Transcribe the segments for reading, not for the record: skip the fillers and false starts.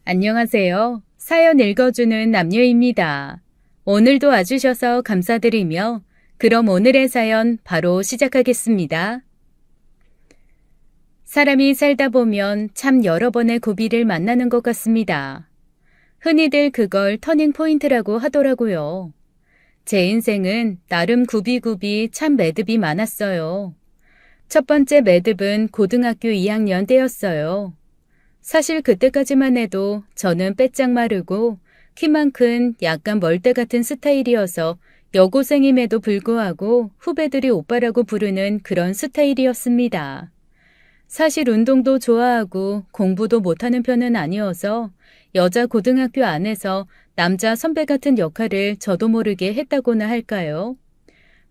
안녕하세요. 사연 읽어주는 남녀입니다. 오늘도 와주셔서 감사드리며 그럼 오늘의 사연 바로 시작하겠습니다. 사람이 살다 보면 참 여러 번의 고비를 만나는 것 같습니다. 흔히들 그걸 터닝 포인트라고 하더라고요. 제 인생은 나름 굽이굽이 참 매듭이 많았어요. 첫 번째 매듭은 고등학교 2학년 때였어요. 사실 그때까지만 해도 저는 빼짝 마르고 키만 큰 약간 멀대 같은 스타일이어서 여고생임에도 불구하고 후배들이 오빠라고 부르는 그런 스타일이었습니다. 사실 운동도 좋아하고 공부도 못하는 편은 아니어서 여자 고등학교 안에서 남자 선배 같은 역할을 저도 모르게 했다고나 할까요?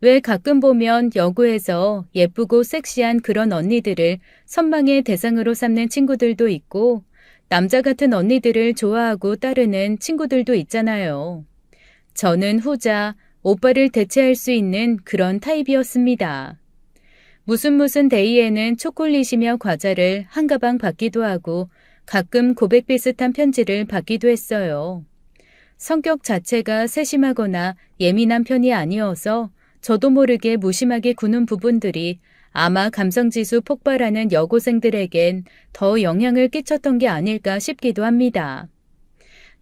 왜 가끔 보면 여고에서 예쁘고 섹시한 그런 언니들을 선망의 대상으로 삼는 친구들도 있고 남자 같은 언니들을 좋아하고 따르는 친구들도 있잖아요. 저는 후자, 오빠를 대체할 수 있는 그런 타입이었습니다. 무슨 데이에는 초콜릿이며 과자를 한 가방 받기도 하고 가끔 고백 비슷한 편지를 받기도 했어요. 성격 자체가 세심하거나 예민한 편이 아니어서 저도 모르게 무심하게 구는 부분들이 아마 감성지수 폭발하는 여고생들에겐 더 영향을 끼쳤던 게 아닐까 싶기도 합니다.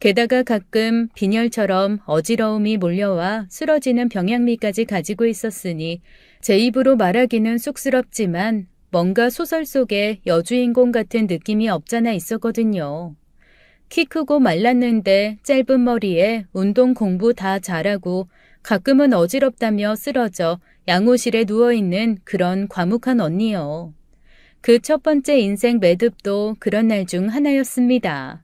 게다가 가끔 빈혈처럼 어지러움이 몰려와 쓰러지는 병약미까지 가지고 있었으니 제 입으로 말하기는 쑥스럽지만 뭔가 소설 속의 여주인공 같은 느낌이 없잖아 있었거든요. 키 크고 말랐는데 짧은 머리에 운동 공부 다 잘하고 가끔은 어지럽다며 쓰러져 양호실에 누워있는 그런 과묵한 언니요. 그 첫 번째 인생 매듭도 그런 날 중 하나였습니다.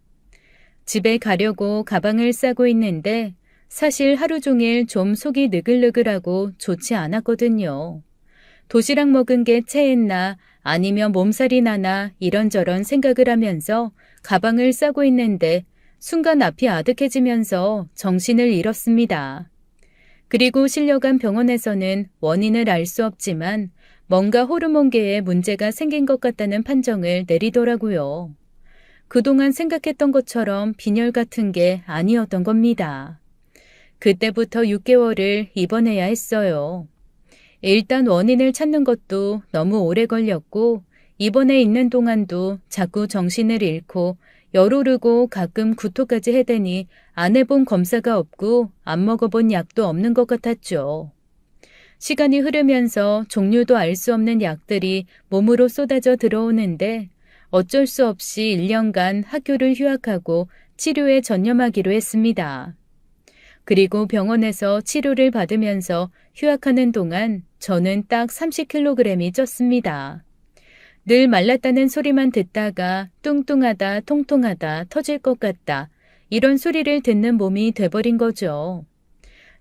집에 가려고 가방을 싸고 있는데 사실 하루 종일 좀 속이 느글느글하고 좋지 않았거든요. 도시락 먹은 게 체했나 아니면 몸살이 나나 이런저런 생각을 하면서 가방을 싸고 있는데 순간 앞이 아득해지면서 정신을 잃었습니다. 그리고 실려간 병원에서는 원인을 알 수 없지만 뭔가 호르몬계에 문제가 생긴 것 같다는 판정을 내리더라고요. 그동안 생각했던 것처럼 빈혈 같은 게 아니었던 겁니다. 그때부터 6개월을 입원해야 했어요. 일단 원인을 찾는 것도 너무 오래 걸렸고 입원해 있는 동안도 자꾸 정신을 잃고 열 오르고 가끔 구토까지 해대니 안 해본 검사가 없고 안 먹어본 약도 없는 것 같았죠. 시간이 흐르면서 종류도 알 수 없는 약들이 몸으로 쏟아져 들어오는데 어쩔 수 없이 1년간 학교를 휴학하고 치료에 전념하기로 했습니다. 그리고 병원에서 치료를 받으면서 휴학하는 동안 저는 딱 30kg이 쪘습니다. 늘 말랐다는 소리만 듣다가 뚱뚱하다, 통통하다, 터질 것 같다 이런 소리를 듣는 몸이 돼버린 거죠.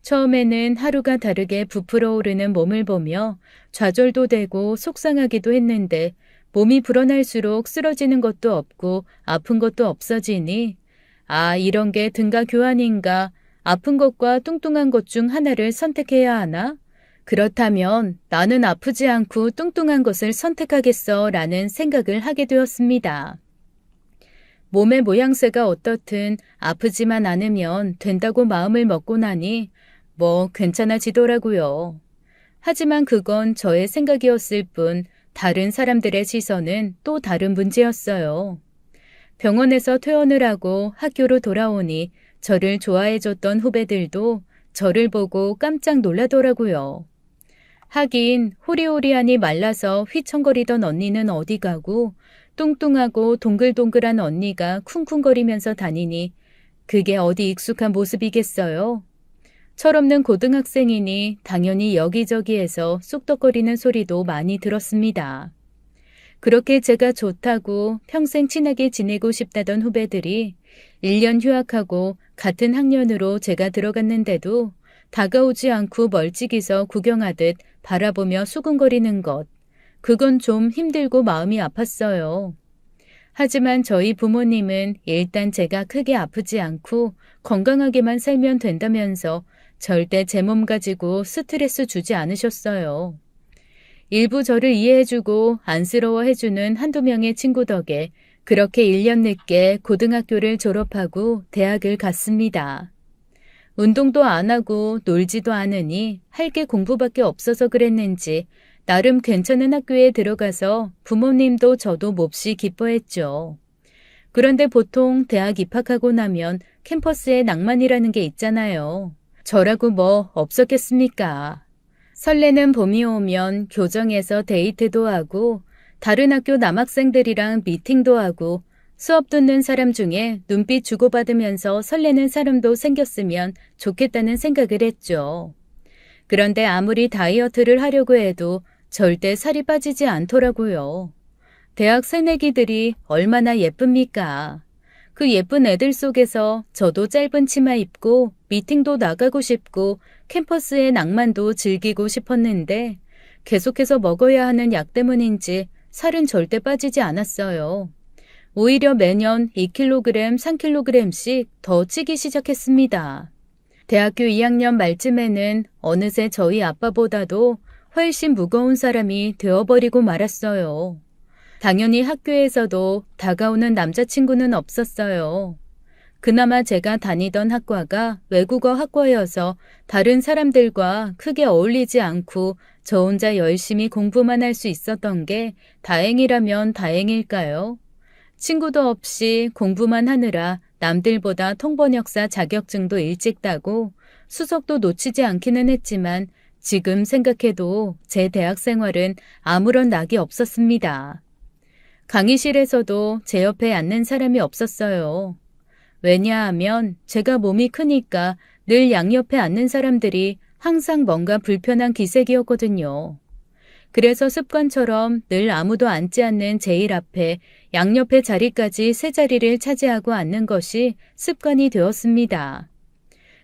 처음에는 하루가 다르게 부풀어 오르는 몸을 보며 좌절도 되고 속상하기도 했는데 몸이 불어날수록 쓰러지는 것도 없고 아픈 것도 없어지니 이런 게 등가 교환인가 아픈 것과 뚱뚱한 것 중 하나를 선택해야 하나? 그렇다면 나는 아프지 않고 뚱뚱한 것을 선택하겠어 라는 생각을 하게 되었습니다. 몸의 모양새가 어떻든 아프지만 않으면 된다고 마음을 먹고 나니 괜찮아지더라고요. 하지만 그건 저의 생각이었을 뿐 다른 사람들의 시선은 또 다른 문제였어요. 병원에서 퇴원을 하고 학교로 돌아오니 저를 좋아해줬던 후배들도 저를 보고 깜짝 놀라더라고요. 하긴 호리호리하니 말라서 휘청거리던 언니는 어디 가고 뚱뚱하고 동글동글한 언니가 쿵쿵거리면서 다니니 그게 어디 익숙한 모습이겠어요? 철없는 고등학생이니 당연히 여기저기에서 쑥덕거리는 소리도 많이 들었습니다. 그렇게 제가 좋다고 평생 친하게 지내고 싶다던 후배들이 1년 휴학하고 같은 학년으로 제가 들어갔는데도 다가오지 않고 멀찍이서 구경하듯 바라보며 수군거리는 것. 그건 좀 힘들고 마음이 아팠어요. 하지만 저희 부모님은 일단 제가 크게 아프지 않고 건강하게만 살면 된다면서 절대 제 몸 가지고 스트레스 주지 않으셨어요. 일부 저를 이해해주고 안쓰러워해주는 한두 명의 친구 덕에 그렇게 1년 늦게 고등학교를 졸업하고 대학을 갔습니다. 운동도 안 하고 놀지도 않으니 할 게 공부밖에 없어서 그랬는지 나름 괜찮은 학교에 들어가서 부모님도 저도 몹시 기뻐했죠. 그런데 보통 대학 입학하고 나면 캠퍼스에 낭만이라는 게 있잖아요. 저라고 뭐 없었겠습니까? 설레는 봄이 오면 교정에서 데이트도 하고 다른 학교 남학생들이랑 미팅도 하고 수업 듣는 사람 중에 눈빛 주고받으면서 설레는 사람도 생겼으면 좋겠다는 생각을 했죠. 그런데 아무리 다이어트를 하려고 해도 절대 살이 빠지지 않더라고요. 대학 새내기들이 얼마나 예쁩니까? 그 예쁜 애들 속에서 저도 짧은 치마 입고 미팅도 나가고 싶고 캠퍼스의 낭만도 즐기고 싶었는데 계속해서 먹어야 하는 약 때문인지 살은 절대 빠지지 않았어요. 오히려 매년 2kg, 3kg씩 더 찌기 시작했습니다. 대학교 2학년 말쯤에는 어느새 저희 아빠보다도 훨씬 무거운 사람이 되어버리고 말았어요. 당연히 학교에서도 다가오는 남자친구는 없었어요. 그나마 제가 다니던 학과가 외국어 학과여서 다른 사람들과 크게 어울리지 않고 저 혼자 열심히 공부만 할 수 있었던 게 다행이라면 다행일까요? 친구도 없이 공부만 하느라 남들보다 통번역사 자격증도 일찍 따고 수석도 놓치지 않기는 했지만 지금 생각해도 제 대학 생활은 아무런 낙이 없었습니다. 강의실에서도 제 옆에 앉는 사람이 없었어요. 왜냐하면 제가 몸이 크니까 늘 양옆에 앉는 사람들이 항상 뭔가 불편한 기색이었거든요. 그래서 습관처럼 늘 아무도 앉지 않는 제일 앞에 양옆의 자리까지 세 자리를 차지하고 앉는 것이 습관이 되었습니다.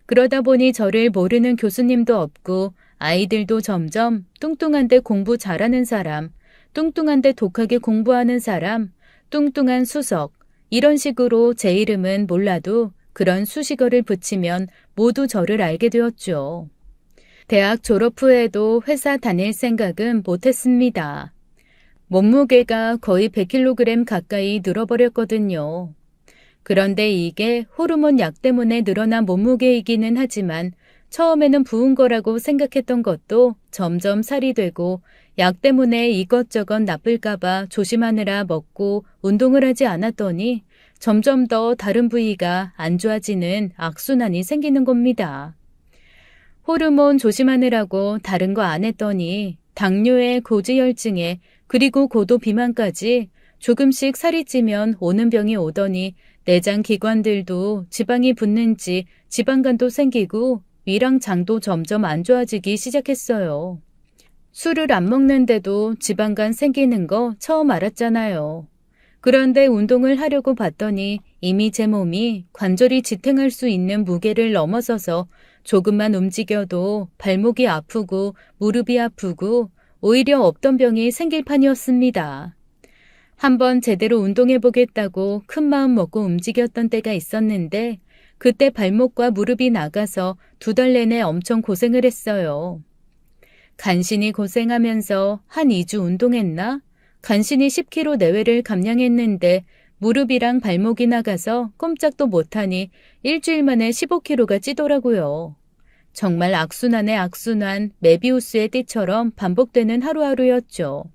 그러다 보니 저를 모르는 교수님도 없고 아이들도 점점 뚱뚱한데 공부 잘하는 사람, 뚱뚱한데 독하게 공부하는 사람, 뚱뚱한 수석, 이런 식으로 제 이름은 몰라도 그런 수식어를 붙이면 모두 저를 알게 되었죠. 대학 졸업 후에도 회사 다닐 생각은 못했습니다. 몸무게가 거의 100kg 가까이 늘어버렸거든요. 그런데 이게 호르몬 약 때문에 늘어난 몸무게이기는 하지만 처음에는 부은 거라고 생각했던 것도 점점 살이 되고 약 때문에 이것저것 나쁠까봐 조심하느라 먹고 운동을 하지 않았더니 점점 더 다른 부위가 안 좋아지는 악순환이 생기는 겁니다. 호르몬 조심하느라고 다른 거 안 했더니 당뇨에 고지혈증에 그리고 고도 비만까지 조금씩 살이 찌면 오는 병이 오더니 내장 기관들도 지방이 붙는지 지방간도 생기고 위랑 장도 점점 안 좋아지기 시작했어요. 술을 안 먹는데도 지방간 생기는 거 처음 알았잖아요. 그런데 운동을 하려고 봤더니 이미 제 몸이 관절이 지탱할 수 있는 무게를 넘어서서 조금만 움직여도 발목이 아프고 무릎이 아프고 오히려 없던 병이 생길 판이었습니다. 한번 제대로 운동해보겠다고 큰 마음 먹고 움직였던 때가 있었는데 그때 발목과 무릎이 나가서 2달 내내 엄청 고생을 했어요. 간신히 고생하면서 한 2주 운동했나? 간신히 10kg 내외를 감량했는데 무릎이랑 발목이 나가서 꼼짝도 못하니 일주일 만에 15kg가 찌더라고요. 정말 악순환의 악순환, 메비우스의 띠처럼 반복되는 하루하루였죠.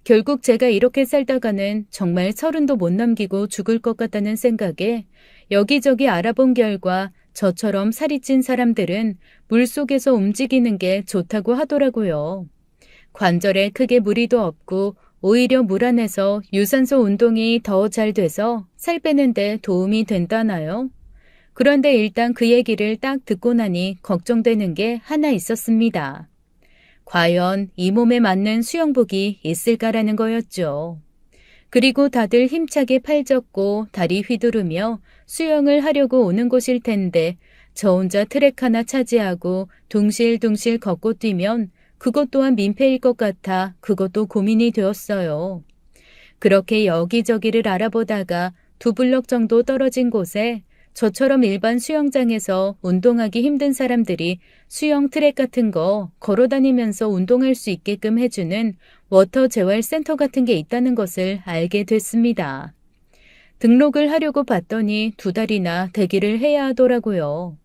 결국 제가 이렇게 살다가는 정말 30도 못 넘기고 죽을 것 같다는 생각에 여기저기 알아본 결과 저처럼 살이 찐 사람들은 물속에서 움직이는 게 좋다고 하더라고요. 관절에 크게 무리도 없고 오히려 물 안에서 유산소 운동이 더 잘 돼서 살 빼는 데 도움이 된다나요? 그런데 일단 그 얘기를 딱 듣고 나니 걱정되는 게 하나 있었습니다. 과연 이 몸에 맞는 수영복이 있을까라는 거였죠. 그리고 다들 힘차게 팔 젓고 다리 휘두르며 수영을 하려고 오는 곳일 텐데 저 혼자 트랙 하나 차지하고 둥실둥실 걷고 뛰면 그것 또한 민폐일 것 같아 그것도 고민이 되었어요. 그렇게 여기저기를 알아보다가 2블럭 정도 떨어진 곳에 저처럼 일반 수영장에서 운동하기 힘든 사람들이 수영 트랙 같은 거 걸어다니면서 운동할 수 있게끔 해주는 워터 재활 센터 같은 게 있다는 것을 알게 됐습니다. 등록을 하려고 봤더니 2달이나 대기를 해야 하더라고요.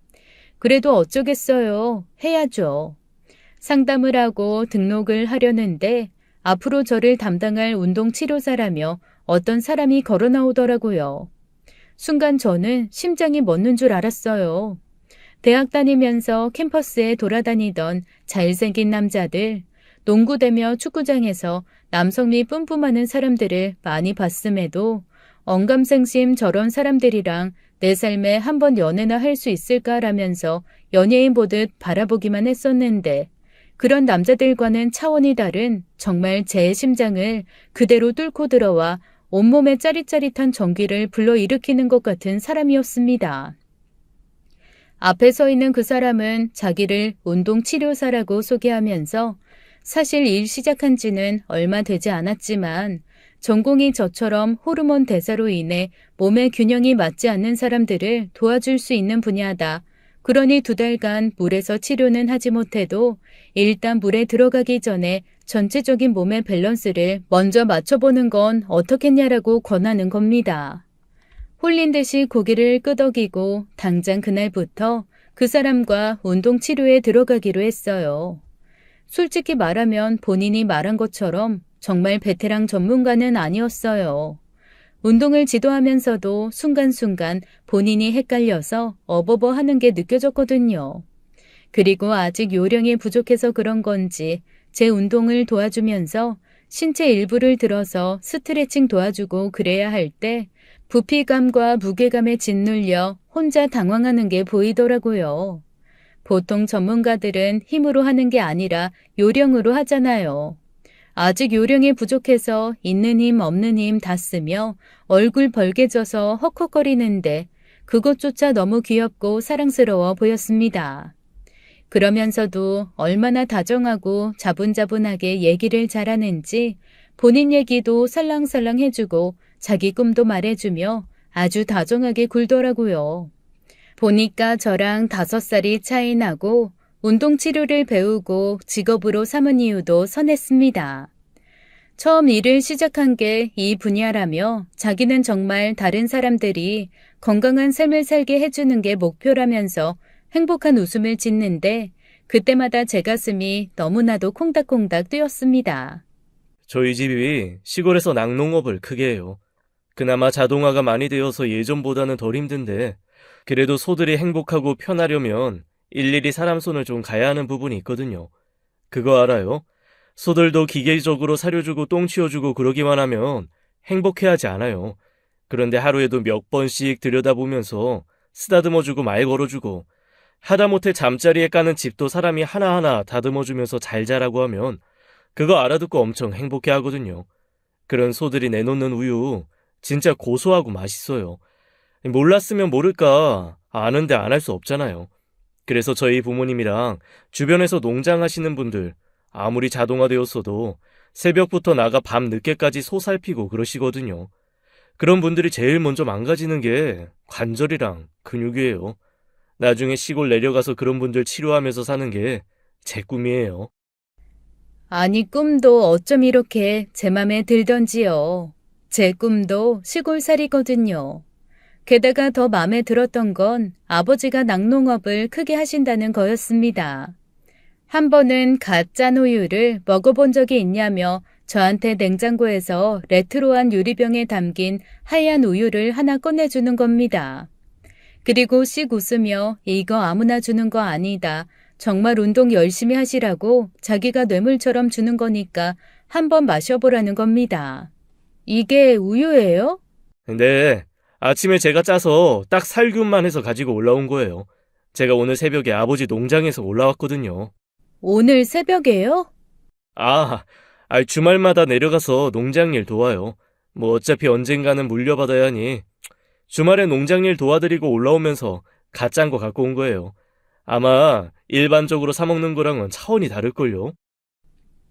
그래도 어쩌겠어요. 해야죠. 상담을 하고 등록을 하려는데 앞으로 저를 담당할 운동치료사라며 어떤 사람이 걸어 나오더라고요. 순간 저는 심장이 멎는 줄 알았어요. 대학 다니면서 캠퍼스에 돌아다니던 잘생긴 남자들, 농구대며 축구장에서 남성미 뿜뿜하는 사람들을 많이 봤음에도 언감생심 저런 사람들이랑 내 삶에 한 번 연애나 할 수 있을까라면서 연예인 보듯 바라보기만 했었는데 그런 남자들과는 차원이 다른 정말 제 심장을 그대로 뚫고 들어와 온몸에 짜릿짜릿한 전기를 불러일으키는 것 같은 사람이었습니다. 앞에 서 있는 그 사람은 자기를 운동치료사라고 소개하면서 사실 일 시작한 지는 얼마 되지 않았지만 전공이 저처럼 호르몬 대사로 인해 몸의 균형이 맞지 않는 사람들을 도와줄 수 있는 분야다. 그러니 2달간 물에서 치료는 하지 못해도 일단 물에 들어가기 전에 전체적인 몸의 밸런스를 먼저 맞춰보는 건 어떻겠냐라고 권하는 겁니다. 홀린 듯이 고개를 끄덕이고 당장 그날부터 그 사람과 운동치료에 들어가기로 했어요. 솔직히 말하면 본인이 말한 것처럼 정말 베테랑 전문가는 아니었어요. 운동을 지도하면서도 순간순간 본인이 헷갈려서 어버버 하는 게 느껴졌거든요. 그리고 아직 요령이 부족해서 그런 건지 제 운동을 도와주면서 신체 일부를 들어서 스트레칭 도와주고 그래야 할 때 부피감과 무게감에 짓눌려 혼자 당황하는 게 보이더라고요. 보통 전문가들은 힘으로 하는 게 아니라 요령으로 하잖아요. 아직 요령이 부족해서 있는 힘 없는 힘 다 쓰며 얼굴 벌개져서 헉헉거리는데 그것조차 너무 귀엽고 사랑스러워 보였습니다. 그러면서도 얼마나 다정하고 자분자분하게 얘기를 잘하는지 본인 얘기도 살랑살랑 해주고 자기 꿈도 말해주며 아주 다정하게 굴더라고요. 보니까 저랑 5살이 차이 나고 운동치료를 배우고 직업으로 삼은 이유도 선했습니다. 처음 일을 시작한 게 이 분야라며 자기는 정말 다른 사람들이 건강한 삶을 살게 해주는 게 목표라면서 행복한 웃음을 짓는데 그때마다 제 가슴이 너무나도 콩닥콩닥 뛰었습니다. 저희 집이 시골에서 낙농업을 크게 해요. 그나마 자동화가 많이 되어서 예전보다는 덜 힘든데 그래도 소들이 행복하고 편하려면 일일이 사람 손을 좀 가야 하는 부분이 있거든요. 그거 알아요? 소들도 기계적으로 사료주고 똥 치워주고 그러기만 하면 행복해하지 않아요. 그런데 하루에도 몇 번씩 들여다보면서 쓰다듬어주고 말 걸어주고 하다못해 잠자리에 까는 집도 사람이 하나하나 다듬어주면서 잘 자라고 하면 그거 알아듣고 엄청 행복해하거든요. 그런 소들이 내놓는 우유 진짜 고소하고 맛있어요. 몰랐으면 모를까 아는데 안 할 수 없잖아요. 그래서 저희 부모님이랑 주변에서 농장하시는 분들 아무리 자동화되었어도 새벽부터 나가 밤 늦게까지 소 살피고 그러시거든요. 그런 분들이 제일 먼저 망가지는 게 관절이랑 근육이에요. 나중에 시골 내려가서 그런 분들 치료하면서 사는 게 제 꿈이에요. 아니 꿈도 어쩜 이렇게 제 맘에 들던지요. 제 꿈도 시골살이거든요. 게다가 더 마음에 들었던 건 아버지가 낙농업을 크게 하신다는 거였습니다. 한 번은 갓 짠 우유를 먹어본 적이 있냐며 저한테 냉장고에서 레트로한 유리병에 담긴 하얀 우유를 하나 꺼내주는 겁니다. 그리고 씩 웃으며 이거 아무나 주는 거 아니다. 정말 운동 열심히 하시라고 자기가 뇌물처럼 주는 거니까 한번 마셔보라는 겁니다. 이게 우유예요? 네, 아침에 제가 짜서 딱 살균만 해서 가지고 올라온 거예요. 제가 오늘 새벽에 아버지 농장에서 올라왔거든요. 오늘 새벽에요? 주말마다 내려가서 농장일 도와요. 뭐 어차피 언젠가는 물려받아야 하니 주말에 농장일 도와드리고 올라오면서 갓 짠 거 갖고 온 거예요. 아마 일반적으로 사 먹는 거랑은 차원이 다를걸요.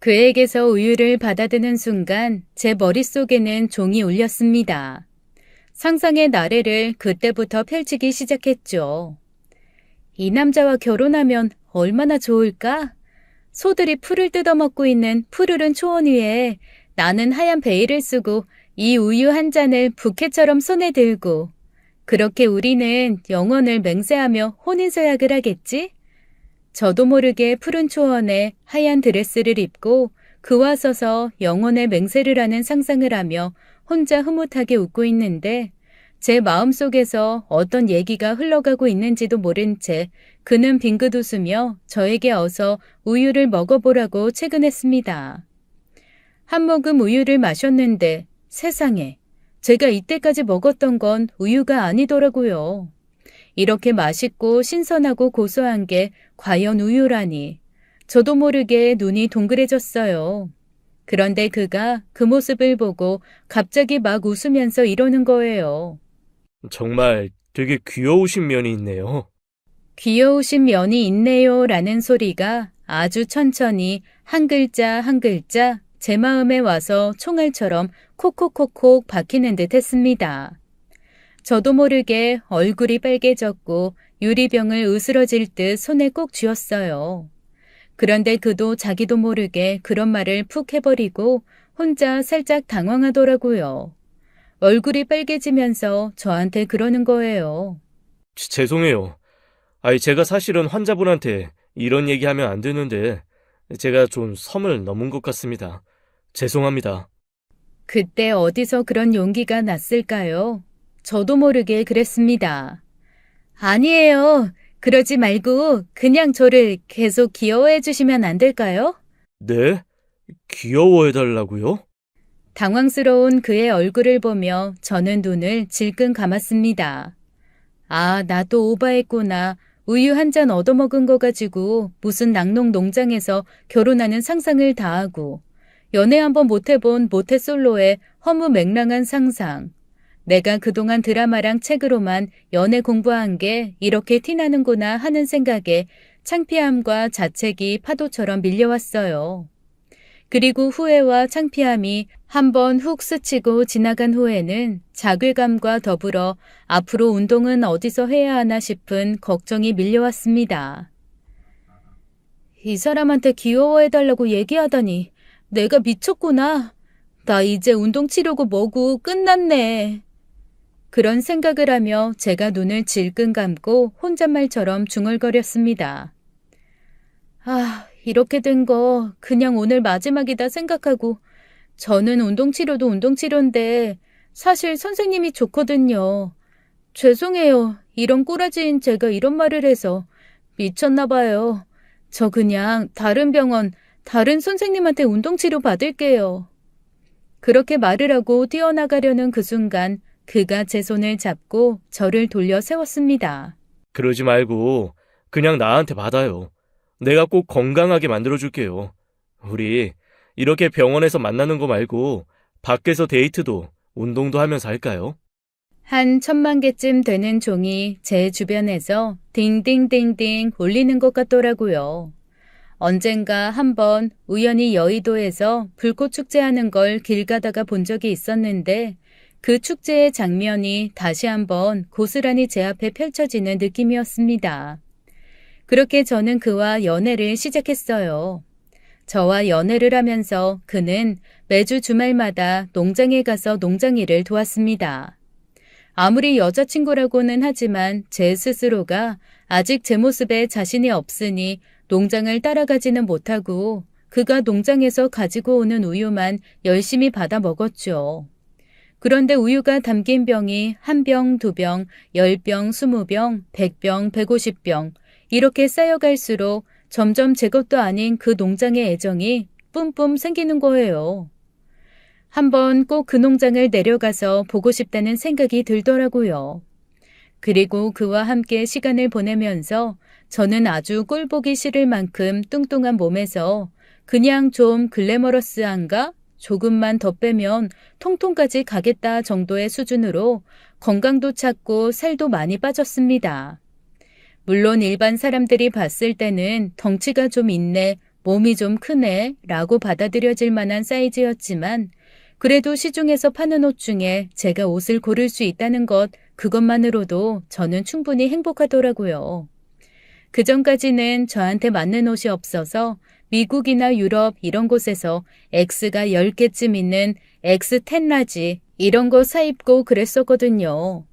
그에게서 우유를 받아드는 순간 제 머릿속에는 종이 울렸습니다. 상상의 나래를 그때부터 펼치기 시작했죠. 이 남자와 결혼하면 얼마나 좋을까? 소들이 풀을 뜯어먹고 있는 푸르른 초원 위에 나는 하얀 베일을 쓰고 이 우유 한 잔을 부캐처럼 손에 들고 그렇게 우리는 영혼을 맹세하며 혼인서약을 하겠지? 저도 모르게 푸른 초원에 하얀 드레스를 입고 그와 서서 영혼의 맹세를 하는 상상을 하며 혼자 흐뭇하게 웃고 있는데 제 마음속에서 어떤 얘기가 흘러가고 있는지도 모른 채 그는 빙긋 웃으며 저에게 어서 우유를 먹어보라고 채근했습니다. 한 모금 우유를 마셨는데 세상에 제가 이때까지 먹었던 건 우유가 아니더라고요. 이렇게 맛있고 신선하고 고소한 게 과연 우유라니. 저도 모르게 눈이 동그래졌어요. 그런데 그가 그 모습을 보고 갑자기 막 웃으면서 이러는 거예요. 정말 되게 귀여우신 면이 있네요. 귀여우신 면이 있네요 라는 소리가 아주 천천히 한 글자 한 글자 제 마음에 와서 총알처럼 콕콕콕콕 박히는 듯 했습니다. 저도 모르게 얼굴이 빨개졌고 유리병을 으스러질 듯 손에 꼭 쥐었어요. 그런데 그도 자기도 모르게 그런 말을 푹 해버리고 혼자 살짝 당황하더라고요. 얼굴이 빨개지면서 저한테 그러는 거예요. 죄송해요. 제가 사실은 환자분한테 이런 얘기하면 안 되는데 제가 좀 섬을 넘은 것 같습니다. 죄송합니다. 그때 어디서 그런 용기가 났을까요? 저도 모르게 그랬습니다. 아니에요. 그러지 말고 그냥 저를 계속 귀여워해 주시면 안 될까요? 네? 귀여워해달라고요? 당황스러운 그의 얼굴을 보며 저는 눈을 질끈 감았습니다. 아, 나도 오바했구나. 우유 한 잔 얻어먹은 거 가지고 무슨 낙농 농장에서 결혼하는 상상을 다 하고 연애 한번 못 해본 모태솔로의 허무맹랑한 상상. 내가 그동안 드라마랑 책으로만 연애 공부한 게 이렇게 티나는구나 하는 생각에 창피함과 자책이 파도처럼 밀려왔어요. 그리고 후회와 창피함이 한번 훅 스치고 지나간 후에는 자괴감과 더불어 앞으로 운동은 어디서 해야 하나 싶은 걱정이 밀려왔습니다. 이 사람한테 귀여워해달라고 얘기하다니 내가 미쳤구나. 나 이제 운동 치료고 뭐고 끝났네. 그런 생각을 하며 제가 눈을 질끈 감고 혼잣말처럼 중얼거렸습니다. 아, 이렇게 된 거 그냥 오늘 마지막이다 생각하고 저는 운동치료도 운동치료인데 사실 선생님이 좋거든요. 죄송해요. 이런 꼬라지인 제가 이런 말을 해서 미쳤나 봐요. 저 그냥 다른 병원, 다른 선생님한테 운동치료 받을게요. 그렇게 말을 하고 뛰어나가려는 그 순간 그가 제 손을 잡고 저를 돌려 세웠습니다. 그러지 말고 그냥 나한테 받아요. 내가 꼭 건강하게 만들어줄게요. 우리 이렇게 병원에서 만나는 거 말고 밖에서 데이트도 운동도 하면서 할까요? 한 10,000개쯤 되는 종이 제 주변에서 딩딩딩딩 울리는 것 같더라고요. 언젠가 한번 우연히 여의도에서 불꽃 축제하는 걸 길 가다가 본 적이 있었는데 그 축제의 장면이 다시 한번 고스란히 제 앞에 펼쳐지는 느낌이었습니다. 그렇게 저는 그와 연애를 시작했어요. 저와 연애를 하면서 그는 매주 주말마다 농장에 가서 농장일을 도왔습니다. 아무리 여자친구라고는 하지만 제 스스로가 아직 제 모습에 자신이 없으니 농장을 따라가지는 못하고 그가 농장에서 가지고 오는 우유만 열심히 받아 먹었죠. 그런데 우유가 담긴 병이 1병, 2병, 10병, 20병, 100병, 150병 이렇게 쌓여갈수록 점점 제 것도 아닌 그 농장의 애정이 뿜뿜 생기는 거예요. 한번 꼭 그 농장을 내려가서 보고 싶다는 생각이 들더라고요. 그리고 그와 함께 시간을 보내면서 저는 아주 꼴보기 싫을 만큼 뚱뚱한 몸에서 그냥 좀 글래머러스한가? 조금만 더 빼면 통통까지 가겠다 정도의 수준으로 건강도 찾고 살도 많이 빠졌습니다. 물론 일반 사람들이 봤을 때는 덩치가 좀 있네, 몸이 좀 크네 라고 받아들여질 만한 사이즈였지만 그래도 시중에서 파는 옷 중에 제가 옷을 고를 수 있다는 것 그것만으로도 저는 충분히 행복하더라고요. 그전까지는 저한테 맞는 옷이 없어서 미국이나 유럽 이런 곳에서 X가 10개쯤 있는 X10 라지 이런 거 사입고 그랬었거든요.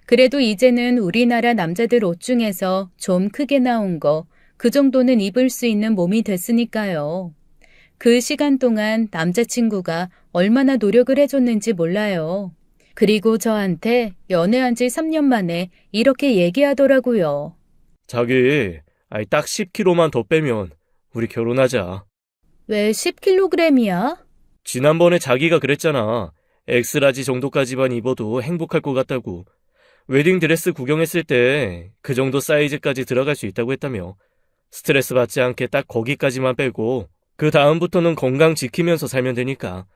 그래도 이제는 우리나라 남자들 옷 중에서 좀 크게 나온 거, 그 정도는 입을 수 있는 몸이 됐으니까요. 그 시간 동안 남자친구가 얼마나 노력을 해줬는지 몰라요. 그리고 저한테 연애한 지 3년 만에 이렇게 얘기하더라고요. 자기, 딱 10kg만 더 빼면 우리 결혼하자. 왜 10kg이야? 지난번에 자기가 그랬잖아. 엑스라지 정도까지만 입어도 행복할 것 같다고. 웨딩드레스 구경했을 때 그 정도 사이즈까지 들어갈 수 있다고 했다며. 스트레스 받지 않게 딱 거기까지만 빼고 그 다음부터는 건강 지키면서 살면 되니까.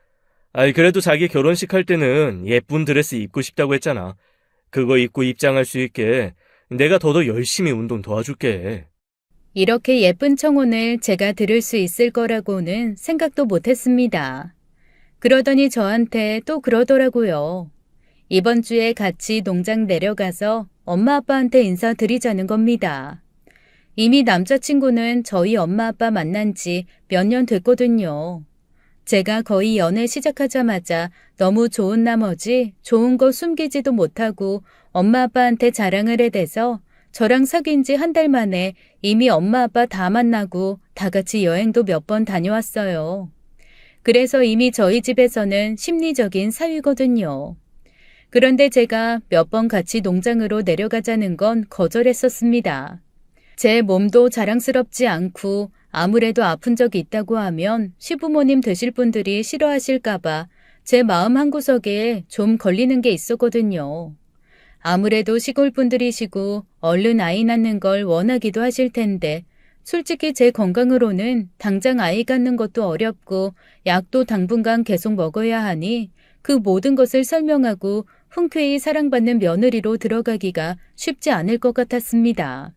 그래도 자기 결혼식 할 때는 예쁜 드레스 입고 싶다고 했잖아. 그거 입고 입장할 수 있게 내가 더더 열심히 운동 도와줄게. 이렇게 예쁜 청혼을 제가 들을 수 있을 거라고는 생각도 못했습니다. 그러더니 저한테 또 그러더라고요. 이번 주에 같이 농장 내려가서 엄마 아빠한테 인사드리자는 겁니다. 이미 남자친구는 저희 엄마 아빠 만난 지 몇 년 됐거든요. 제가 거의 연애 시작하자마자 너무 좋은 나머지 좋은 거 숨기지도 못하고 엄마 아빠한테 자랑을 해대서 저랑 사귄 지 한 달 만에 이미 엄마 아빠 다 만나고 다 같이 여행도 몇 번 다녀왔어요. 그래서 이미 저희 집에서는 심리적인 사위거든요. 그런데 제가 몇 번 같이 농장으로 내려가자는 건 거절했었습니다. 제 몸도 자랑스럽지 않고 아무래도 아픈 적이 있다고 하면 시부모님 되실 분들이 싫어하실까봐 제 마음 한구석에 좀 걸리는 게 있었거든요. 아무래도 시골 분들이시고 얼른 아이 낳는 걸 원하기도 하실 텐데 솔직히 제 건강으로는 당장 아이 갖는 것도 어렵고 약도 당분간 계속 먹어야 하니 그 모든 것을 설명하고 흔쾌히 사랑받는 며느리로 들어가기가 쉽지 않을 것 같았습니다.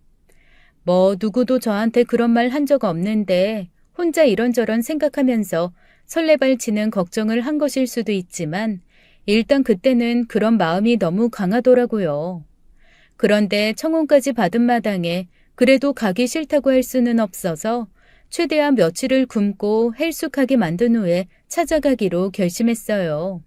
누구도 저한테 그런 말 한 적 없는데 혼자 이런저런 생각하면서 설레발치는 걱정을 한 것일 수도 있지만 일단 그때는 그런 마음이 너무 강하더라고요. 그런데 청혼까지 받은 마당에 그래도 가기 싫다고 할 수는 없어서 최대한 며칠을 굶고 헬쑥하게 만든 후에 찾아가기로 결심했어요.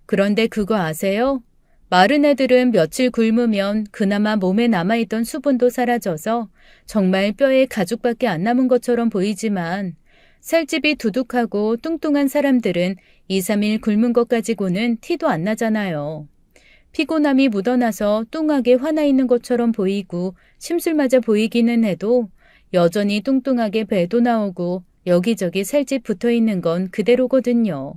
그런데 그거 아세요? 마른 애들은 며칠 굶으면 그나마 몸에 남아있던 수분도 사라져서 정말 뼈에 가죽밖에 안 남은 것처럼 보이지만 살집이 두둑하고 뚱뚱한 사람들은 2, 3일 굶은 것 가지고는 티도 안 나잖아요. 피곤함이 묻어나서 뚱하게 화나 있는 것처럼 보이고 심술 맞아 보이기는 해도 여전히 뚱뚱하게 배도 나오고 여기저기 살집 붙어 있는 건 그대로거든요.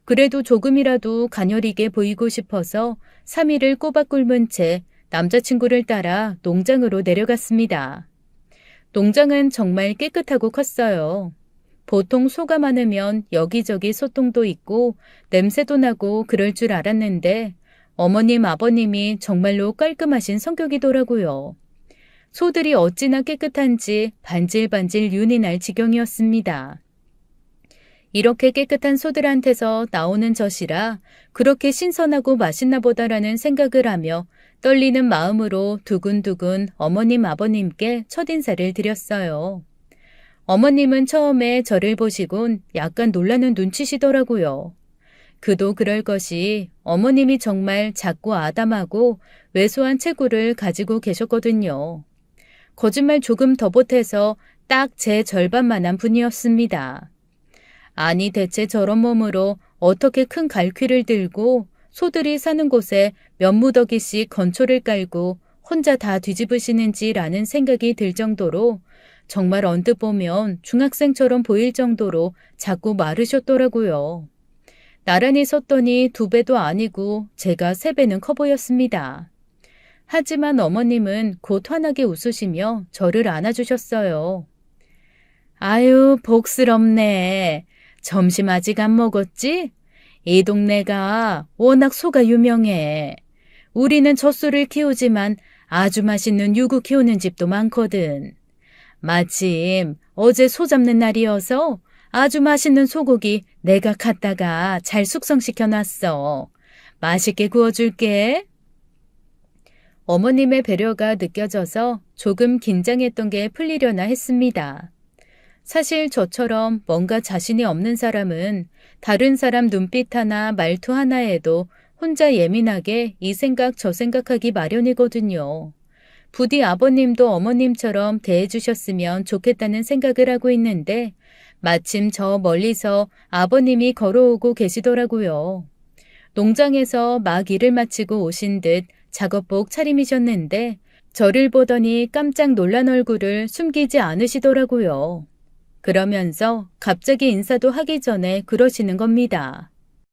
그래도 조금이라도 가녀리게 보이고 싶어서 3일을 꼬박 굶은 채 남자친구를 따라 농장으로 내려갔습니다. 농장은 정말 깨끗하고 컸어요. 보통 소가 많으면 여기저기 소똥도 있고 냄새도 나고 그럴 줄 알았는데 어머님, 아버님이 정말로 깔끔하신 성격이더라고요. 소들이 어찌나 깨끗한지 반질반질 윤이 날 지경이었습니다. 이렇게 깨끗한 소들한테서 나오는 젖이라 그렇게 신선하고 맛있나 보다라는 생각을 하며 떨리는 마음으로 두근두근 어머님 아버님께 첫인사를 드렸어요. 어머님은 처음에 저를 보시곤 약간 놀라는 눈치시더라고요. 그도 그럴 것이 어머님이 정말 작고 아담하고 왜소한 체구를 가지고 계셨거든요. 거짓말 조금 더 보태서 딱 제 절반만한 분이었습니다. 아니 대체 저런 몸으로 어떻게 큰 갈퀴를 들고 소들이 사는 곳에 몇 무더기씩 건초를 깔고 혼자 다 뒤집으시는지라는 생각이 들 정도로 정말 언뜻 보면 중학생처럼 보일 정도로 자꾸 마르셨더라고요. 나란히 섰더니 2배도 아니고 제가 3배는 커 보였습니다. 하지만 어머님은 곧 환하게 웃으시며 저를 안아주셨어요. 아유, 복스럽네. 점심 아직 안 먹었지? 이 동네가 워낙 소가 유명해. 우리는 젖소를 키우지만 아주 맛있는 유구 키우는 집도 많거든. 마침 어제 소 잡는 날이어서 아주 맛있는 소고기 내가 갖다가 잘 숙성시켜놨어. 맛있게 구워줄게. 어머님의 배려가 느껴져서 조금 긴장했던 게 풀리려나 했습니다. 사실 저처럼 뭔가 자신이 없는 사람은 다른 사람 눈빛 하나 말투 하나에도 혼자 예민하게 이 생각 저 생각하기 마련이거든요. 부디 아버님도 어머님처럼 대해주셨으면 좋겠다는 생각을 하고 있는데 마침 저 멀리서 아버님이 걸어오고 계시더라고요. 농장에서 막 일을 마치고 오신 듯 작업복 차림이셨는데 저를 보더니 깜짝 놀란 얼굴을 숨기지 않으시더라고요. 그러면서 갑자기 인사도 하기 전에 그러시는 겁니다.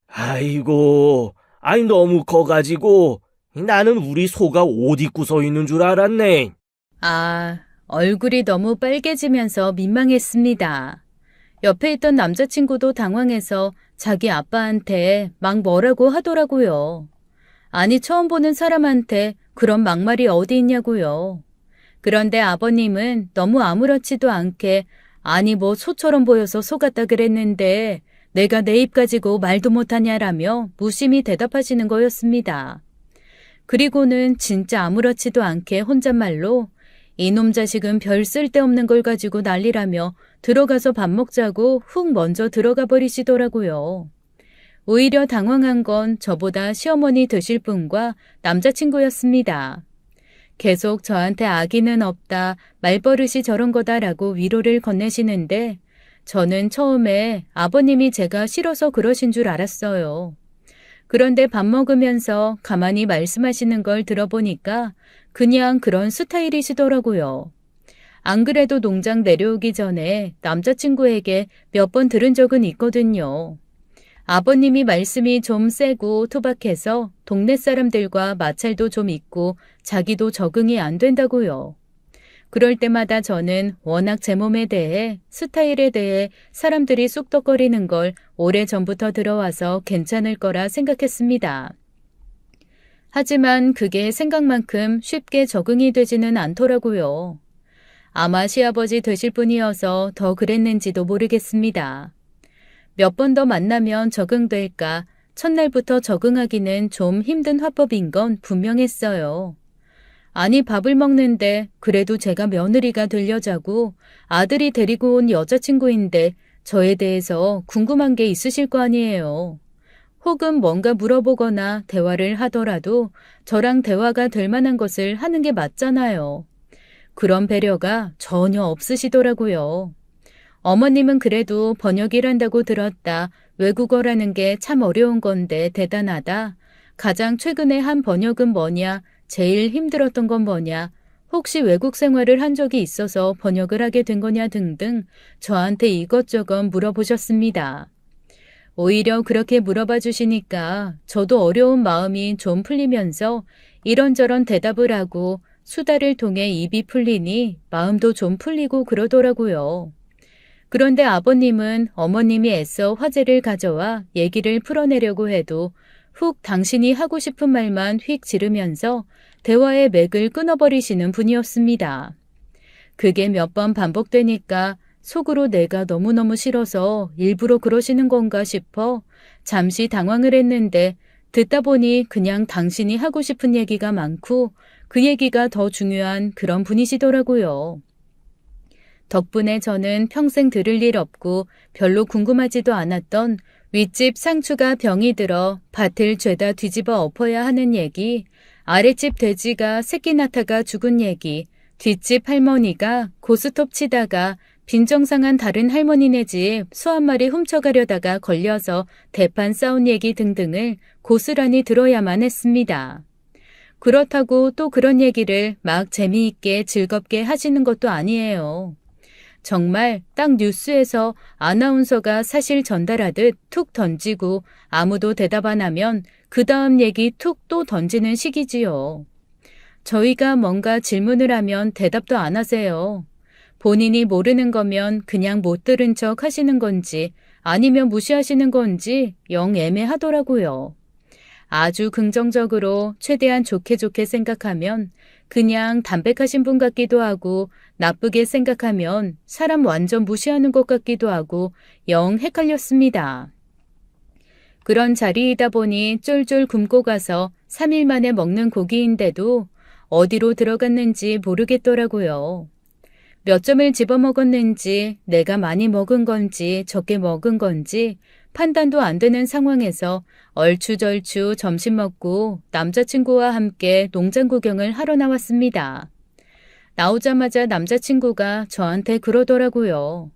아이고, 아이 너무 커가지고 나는 우리 소가 옷 입고 서 있는 줄 알았네. 아, 얼굴이 너무 빨개지면서 민망했습니다. 옆에 있던 남자친구도 당황해서 자기 아빠한테 막 뭐라고 하더라고요. 아니, 처음 보는 사람한테 그런 막말이 어디 있냐고요. 그런데 아버님은 너무 아무렇지도 않게 아니 뭐 소처럼 보여서 속았다 그랬는데 내가 내 입 가지고 말도 못하냐라며 무심히 대답하시는 거였습니다. 그리고는 진짜 아무렇지도 않게 혼잣말로 이놈 자식은 별 쓸데없는 걸 가지고 난리라며 들어가서 밥 먹자고 훅 먼저 들어가 버리시더라고요. 오히려 당황한 건 저보다 시어머니 되실 분과 남자친구였습니다. 계속 저한테 아기는 없다, 말버릇이 저런 거다라고 위로를 건네시는데 저는 처음에 아버님이 제가 싫어서 그러신 줄 알았어요. 그런데 밥 먹으면서 가만히 말씀하시는 걸 들어보니까 그냥 그런 스타일이시더라고요. 안 그래도 농장 내려오기 전에 남자친구에게 몇 번 들은 적은 있거든요. 아버님이 말씀이 좀 세고 투박해서 동네 사람들과 마찰도 좀 있고 자기도 적응이 안 된다고요. 그럴 때마다 저는 워낙 제 몸에 대해 스타일에 대해 사람들이 쑥덕거리는 걸 오래전부터 들어와서 괜찮을 거라 생각했습니다. 하지만 그게 생각만큼 쉽게 적응이 되지는 않더라고요. 아마 시아버지 되실 분이어서 더 그랬는지도 모르겠습니다. 몇 번 더 만나면 적응될까 첫날부터 적응하기는 좀 힘든 화법인 건 분명했어요. 아니 밥을 먹는데 그래도 제가 며느리가 되려자고 아들이 데리고 온 여자친구인데 저에 대해서 궁금한 게 있으실 거 아니에요. 혹은 뭔가 물어보거나 대화를 하더라도 저랑 대화가 될 만한 것을 하는 게 맞잖아요. 그런 배려가 전혀 없으시더라고요. 어머님은 그래도 번역일한다고 들었다. 외국어라는 게 참 어려운 건데 대단하다. 가장 최근에 한 번역은 뭐냐? 제일 힘들었던 건 뭐냐? 혹시 외국 생활을 한 적이 있어서 번역을 하게 된 거냐 등등 저한테 이것저것 물어보셨습니다. 오히려 그렇게 물어봐 주시니까 저도 어려운 마음이 좀 풀리면서 이런저런 대답을 하고 수다를 통해 입이 풀리니 마음도 좀 풀리고 그러더라고요. 그런데 아버님은 어머님이 애써 화제를 가져와 얘기를 풀어내려고 해도 훅 당신이 하고 싶은 말만 휙 지르면서 대화의 맥을 끊어버리시는 분이었습니다. 그게 몇 번 반복되니까 속으로 내가 너무너무 싫어서 일부러 그러시는 건가 싶어 잠시 당황을 했는데 듣다 보니 그냥 당신이 하고 싶은 얘기가 많고 그 얘기가 더 중요한 그런 분이시더라고요. 덕분에 저는 평생 들을 일 없고 별로 궁금하지도 않았던 윗집 상추가 병이 들어 밭을 죄다 뒤집어 엎어야 하는 얘기, 아랫집 돼지가 새끼 낳다가 죽은 얘기, 뒷집 할머니가 고스톱 치다가 빈정상한 다른 할머니네 집 소 한 마리 훔쳐가려다가 걸려서 대판 싸운 얘기 등등을 고스란히 들어야만 했습니다. 그렇다고 또 그런 얘기를 막 재미있게 즐겁게 하시는 것도 아니에요. 정말 딱 뉴스에서 아나운서가 사실 전달하듯 툭 던지고 아무도 대답 안 하면 그 다음 얘기 툭 또 던지는 식이지요. 저희가 뭔가 질문을 하면 대답도 안 하세요. 본인이 모르는 거면 그냥 못 들은 척 하시는 건지 아니면 무시하시는 건지 영 애매하더라고요. 아주 긍정적으로 최대한 좋게 생각하면 그냥 담백하신 분 같기도 하고 나쁘게 생각하면 사람 완전 무시하는 것 같기도 하고 영 헷갈렸습니다. 그런 자리이다 보니 쫄쫄 굶고 가서 3일 만에 먹는 고기인데도 어디로 들어갔는지 모르겠더라고요. 몇 점을 집어먹었는지, 내가 많이 먹은 건지 적게 먹은 건지 판단도 안 되는 상황에서 얼추절추 점심 먹고 남자친구와 함께 농장 구경을 하러 나왔습니다. 나오자마자 남자친구가 저한테 그러더라고요.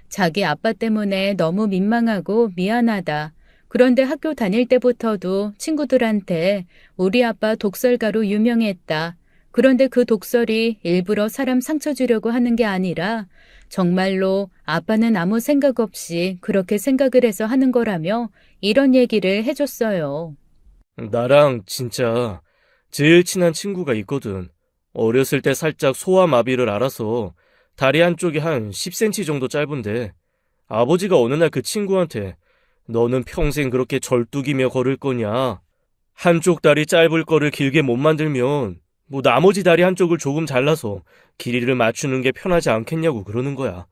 자기 아빠 때문에 너무 민망하고 미안하다. 그런데 학교 다닐 때부터도 친구들한테 우리 아빠 독설가로 유명했다. 그런데 그 독설이 일부러 사람 상처 주려고 하는 게 아니라 정말로 아빠는 아무 생각 없이 그렇게 생각을 해서 하는 거라며 이런 얘기를 해줬어요. 나랑 진짜 제일 친한 친구가 있거든. 어렸을 때 살짝 소아마비를 앓아서 다리 한쪽이 한 10cm 정도 짧은데 아버지가 어느 날 그 친구한테 너는 평생 그렇게 절뚝이며 걸을 거냐? 한쪽 다리 짧을 거를 길게 못 만들면 뭐 나머지 다리 한쪽을 조금 잘라서 길이를 맞추는 게 편하지 않겠냐고 그러는 거야.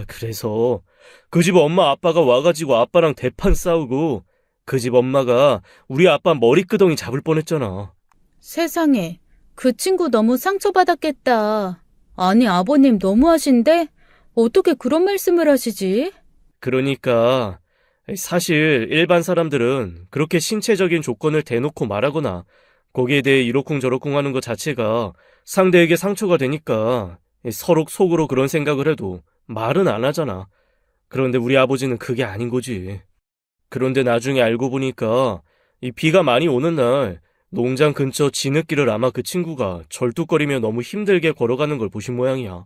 그래서 그 집 엄마 아빠가 와가지고 아빠랑 대판 싸우고 그 집 엄마가 우리 아빠 머리끄덩이 잡을 뻔했잖아. 세상에, 그 친구 너무 상처받았겠다. 아니, 아버님 너무하신데? 어떻게 그런 말씀을 하시지? 그러니까 사실 일반 사람들은 그렇게 신체적인 조건을 대놓고 말하거나 거기에 대해 이러쿵저러쿵 하는 것 자체가 상대에게 상처가 되니까 서로 속으로 그런 생각을 해도 말은 안 하잖아. 그런데 우리 아버지는 그게 아닌 거지. 그런데 나중에 알고 보니까 이 비가 많이 오는 날 농장 근처 진흙길을 아마 그 친구가 절뚝거리며 너무 힘들게 걸어가는 걸 보신 모양이야.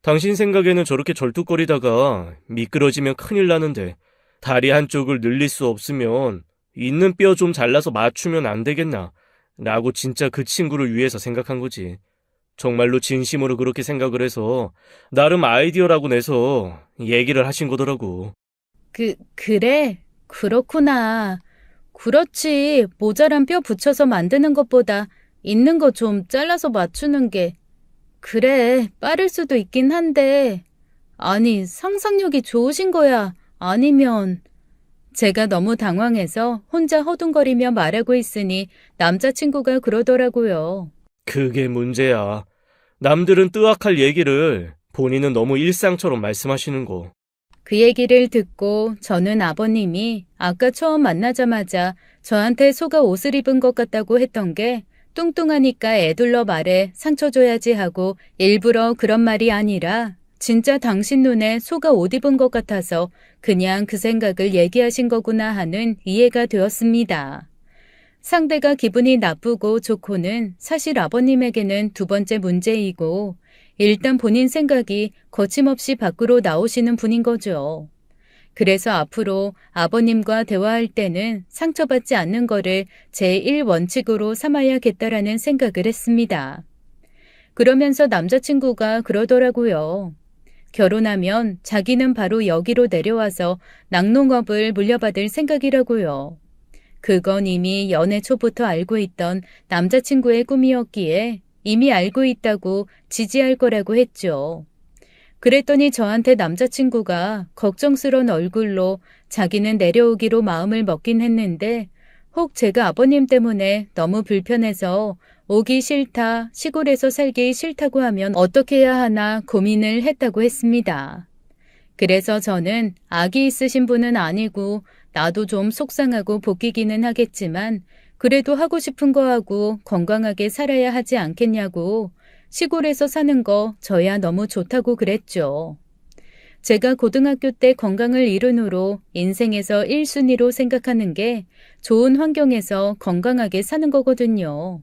당신 생각에는 저렇게 절뚝거리다가 미끄러지면 큰일 나는데 다리 한쪽을 늘릴 수 없으면 있는 뼈 좀 잘라서 맞추면 안 되겠나? 라고 진짜 그 친구를 위해서 생각한 거지. 정말로 진심으로 그렇게 생각을 해서 나름 아이디어라고 내서 얘기를 하신 거더라고. 그래? 그렇구나. 그렇지. 모자란 뼈 붙여서 만드는 것보다 있는 거 좀 잘라서 맞추는 게. 그래, 빠를 수도 있긴 한데. 아니, 상상력이 좋으신 거야? 아니면. 제가 너무 당황해서 혼자 허둥거리며 말하고 있으니 남자친구가 그러더라고요. 그게 문제야. 남들은 뜨악할 얘기를 본인은 너무 일상처럼 말씀하시는 거. 그 얘기를 듣고 저는 아버님이 아까 처음 만나자마자 저한테 속아 옷을 입은 것 같다고 했던 게 뚱뚱하니까 애둘러 말해 상처 줘야지 하고 일부러 그런 말이 아니라 진짜 당신 눈에 속아 옷 입은 것 같아서 그냥 그 생각을 얘기하신 거구나 하는 이해가 되었습니다. 상대가 기분이 나쁘고 좋고는 사실 아버님에게는 두 번째 문제이고 일단 본인 생각이 거침없이 밖으로 나오시는 분인 거죠. 그래서 앞으로 아버님과 대화할 때는 상처받지 않는 거를 제1원칙으로 삼아야겠다라는 생각을 했습니다. 그러면서 남자친구가 그러더라고요. 결혼하면 자기는 바로 여기로 내려와서 낙농업을 물려받을 생각이라고요. 그건 이미 연애 초부터 알고 있던 남자친구의 꿈이었기에 이미 알고 있다고 지지할 거라고 했죠. 그랬더니 저한테 남자친구가 걱정스러운 얼굴로 자기는 내려오기로 마음을 먹긴 했는데 혹 제가 아버님 때문에 너무 불편해서 오기 싫다, 시골에서 살기 싫다고 하면 어떻게 해야 하나 고민을 했다고 했습니다. 그래서 저는 아기 있으신 분은 아니고 나도 좀 속상하고 복귀기는 하겠지만 그래도 하고 싶은 거 하고 건강하게 살아야 하지 않겠냐고 시골에서 사는 거 저야 너무 좋다고 그랬죠. 제가 고등학교 때 건강을 이룬으로 인생에서 1순위로 생각하는 게 좋은 환경에서 건강하게 사는 거거든요.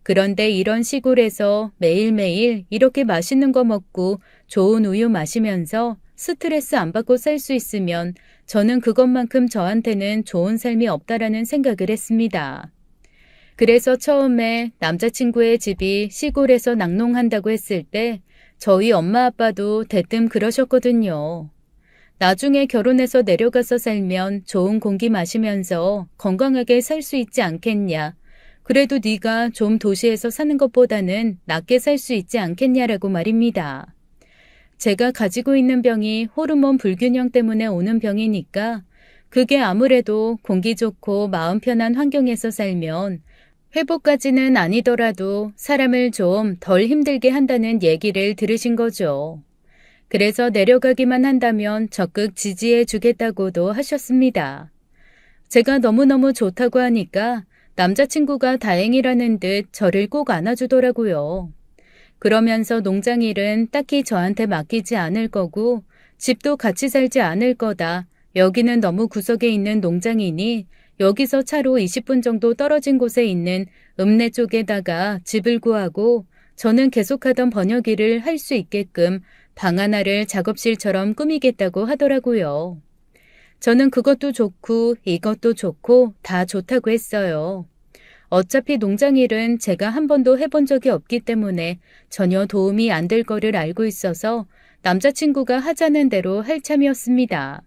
그런데 이런 시골에서 매일매일 이렇게 맛있는 거 먹고 좋은 우유 마시면서 스트레스 안 받고 살 수 있으면 저는 그것만큼 저한테는 좋은 삶이 없다라는 생각을 했습니다. 그래서 처음에 남자친구의 집이 시골에서 낙농한다고 했을 때 저희 엄마 아빠도 대뜸 그러셨거든요. 나중에 결혼해서 내려가서 살면 좋은 공기 마시면서 건강하게 살 수 있지 않겠냐. 그래도 네가 좀 도시에서 사는 것보다는 낫게 살 수 있지 않겠냐라고 말입니다. 제가 가지고 있는 병이 호르몬 불균형 때문에 오는 병이니까 그게 아무래도 공기 좋고 마음 편한 환경에서 살면 회복까지는 아니더라도 사람을 좀 덜 힘들게 한다는 얘기를 들으신 거죠. 그래서 내려가기만 한다면 적극 지지해 주겠다고도 하셨습니다. 제가 너무너무 좋다고 하니까 남자친구가 다행이라는 듯 저를 꼭 안아주더라고요. 그러면서 농장 일은 딱히 저한테 맡기지 않을 거고 집도 같이 살지 않을 거다. 여기는 너무 구석에 있는 농장이니 여기서 차로 20분 정도 떨어진 곳에 있는 읍내 쪽에다가 집을 구하고 저는 계속하던 번역 일을 할 수 있게끔 방 하나를 작업실처럼 꾸미겠다고 하더라고요. 저는 그것도 좋고 이것도 좋고 다 좋다고 했어요. 어차피 농장 일은 제가 한 번도 해본 적이 없기 때문에 전혀 도움이 안 될 거를 알고 있어서 남자친구가 하자는 대로 할 참이었습니다.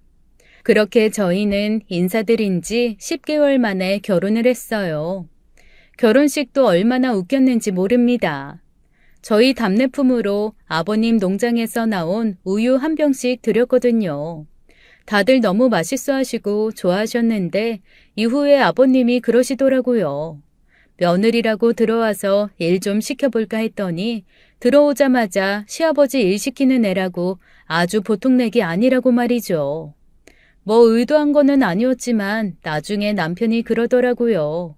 그렇게 저희는 인사드린 지 10개월 만에 결혼을 했어요. 결혼식도 얼마나 웃겼는지 모릅니다. 저희 답례품으로 아버님 농장에서 나온 우유 한 병씩 드렸거든요. 다들 너무 맛있어 하시고 좋아하셨는데 이후에 아버님이 그러시더라고요. 며느리라고 들어와서 일 좀 시켜볼까 했더니 들어오자마자 시아버지 일 시키는 애라고 아주 보통 내기 아니라고 말이죠. 뭐 의도한 거는 아니었지만 나중에 남편이 그러더라고요.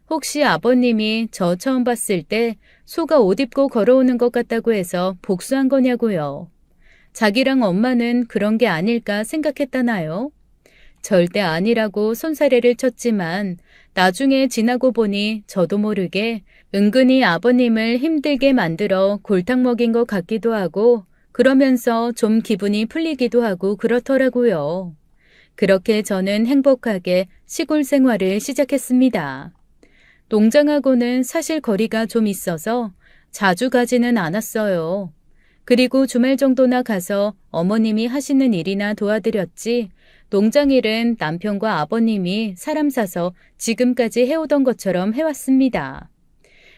혹시 아버님이 저 처음 봤을 때 소가 옷 입고 걸어오는 것 같다고 해서 복수한 거냐고요. 자기랑 엄마는 그런 게 아닐까 생각했다나요? 절대 아니라고 손사래를 쳤지만 나중에 지나고 보니 저도 모르게 은근히 아버님을 힘들게 만들어 골탕 먹인 것 같기도 하고 그러면서 좀 기분이 풀리기도 하고 그렇더라고요. 그렇게 저는 행복하게 시골 생활을 시작했습니다. 농장하고는 사실 거리가 좀 있어서 자주 가지는 않았어요. 그리고 주말 정도나 가서 어머님이 하시는 일이나 도와드렸지 농장 일은 남편과 아버님이 사람 사서 지금까지 해오던 것처럼 해왔습니다.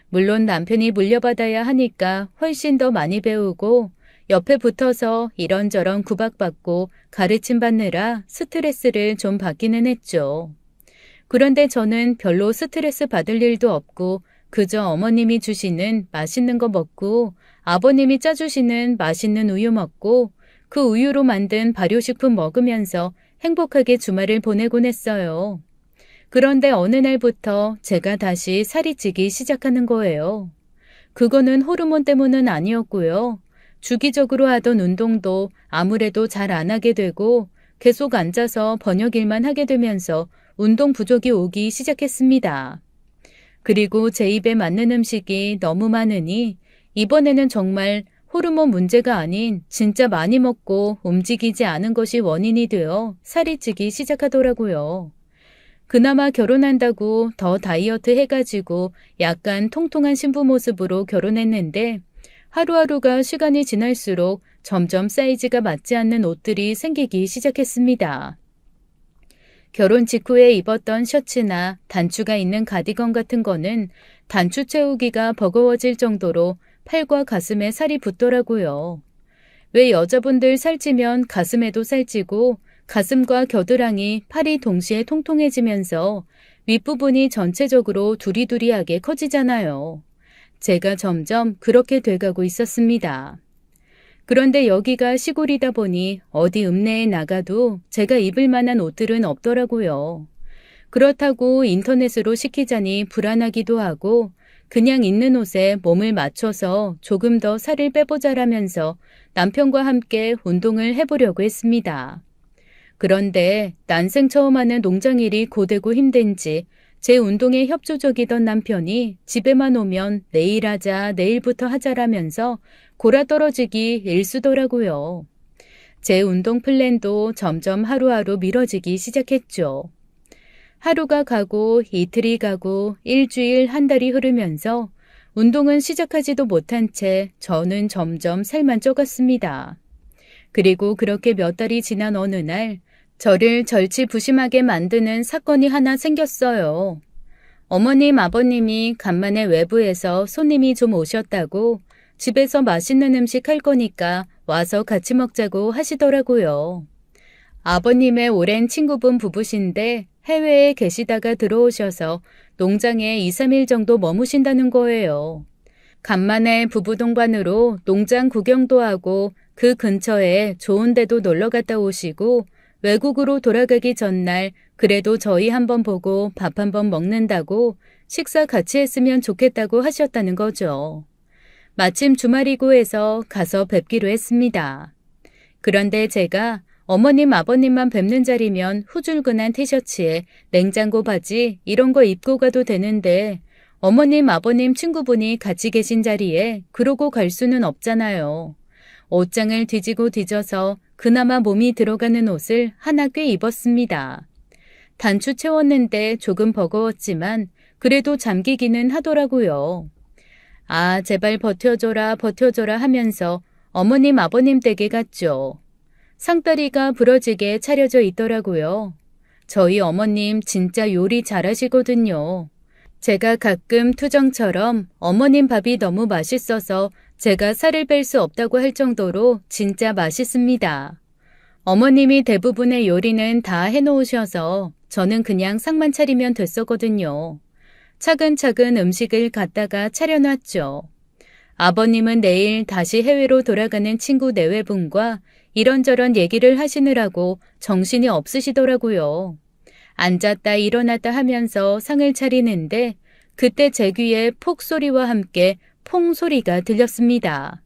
물론 남편이 물려받아야 하니까 훨씬 더 많이 배우고 옆에 붙어서 이런저런 구박받고 가르침 받느라 스트레스를 좀 받기는 했죠. 그런데 저는 별로 스트레스 받을 일도 없고 그저 어머님이 주시는 맛있는 거 먹고 아버님이 짜주시는 맛있는 우유 먹고 그 우유로 만든 발효식품 먹으면서 행복하게 주말을 보내곤 했어요. 그런데 어느 날부터 제가 다시 살이 찌기 시작하는 거예요. 그거는 호르몬 때문은 아니었고요. 주기적으로 하던 운동도 아무래도 잘 안 하게 되고 계속 앉아서 번역 일만 하게 되면서 운동 부족이 오기 시작했습니다. 그리고 제 입에 맞는 음식이 너무 많으니 이번에는 정말 호르몬 문제가 아닌 진짜 많이 먹고 움직이지 않은 것이 원인이 되어 살이 찌기 시작하더라고요. 그나마 결혼한다고 더 다이어트 해가지고 약간 통통한 신부 모습으로 결혼했는데 하루하루가 시간이 지날수록 점점 사이즈가 맞지 않는 옷들이 생기기 시작했습니다. 결혼 직후에 입었던 셔츠나 단추가 있는 가디건 같은 거는 단추 채우기가 버거워질 정도로 팔과 가슴에 살이 붙더라고요. 왜 여자분들 살찌면 가슴에도 살찌고 가슴과 겨드랑이, 팔이 동시에 통통해지면서 윗부분이 전체적으로 두리두리하게 커지잖아요. 제가 점점 그렇게 돼가고 있었습니다. 그런데 여기가 시골이다 보니 어디 읍내에 나가도 제가 입을 만한 옷들은 없더라고요. 그렇다고 인터넷으로 시키자니 불안하기도 하고 그냥 있는 옷에 몸을 맞춰서 조금 더 살을 빼보자라면서 남편과 함께 운동을 해보려고 했습니다. 그런데 난생 처음 하는 농장일이 고되고 힘든지 제 운동에 협조적이던 남편이 집에만 오면 내일 하자, 내일부터 하자라면서 골아떨어지기 일쑤더라고요. 제 운동 플랜도 점점 하루하루 미뤄지기 시작했죠. 하루가 가고 이틀이 가고 일주일, 한 달이 흐르면서 운동은 시작하지도 못한 채 저는 점점 살만 쪄갔습니다. 그리고 그렇게 몇 달이 지난 어느 날 저를 절치부심하게 만드는 사건이 하나 생겼어요. 어머님, 아버님이 간만에 외부에서 손님이 좀 오셨다고 집에서 맛있는 음식 할 거니까 와서 같이 먹자고 하시더라고요. 아버님의 오랜 친구분 부부신데 해외에 계시다가 들어오셔서 농장에 2, 3일 정도 머무신다는 거예요. 간만에 부부 동반으로 농장 구경도 하고 그 근처에 좋은 데도 놀러 갔다 오시고 외국으로 돌아가기 전날 그래도 저희 한번 보고 밥 한번 먹는다고 식사 같이 했으면 좋겠다고 하셨다는 거죠. 마침 주말이고 해서 가서 뵙기로 했습니다. 그런데 제가 어머님 아버님만 뵙는 자리면 후줄근한 티셔츠에 냉장고 바지 이런 거 입고 가도 되는데 어머님 아버님 친구분이 같이 계신 자리에 그러고 갈 수는 없잖아요. 옷장을 뒤지고 뒤져서 그나마 몸이 들어가는 옷을 하나 꽤 입었습니다. 단추 채웠는데 조금 버거웠지만 그래도 잠기기는 하더라고요. 아, 제발 버텨줘라 버텨줘라 하면서 어머님 아버님 댁에 갔죠. 상다리가 부러지게 차려져 있더라고요. 저희 어머님 진짜 요리 잘하시거든요. 제가 가끔 투정처럼 어머님 밥이 너무 맛있어서 제가 살을 뺄 수 없다고 할 정도로 진짜 맛있습니다. 어머님이 대부분의 요리는 다 해놓으셔서 저는 그냥 상만 차리면 됐었거든요. 차근차근 음식을 갖다가 차려놨죠. 아버님은 내일 다시 해외로 돌아가는 친구 내외분과 이런저런 얘기를 하시느라고 정신이 없으시더라고요. 앉았다 일어났다 하면서 상을 차리는데 그때 제 귀에 폭소리와 함께 퐁소리가 들렸습니다.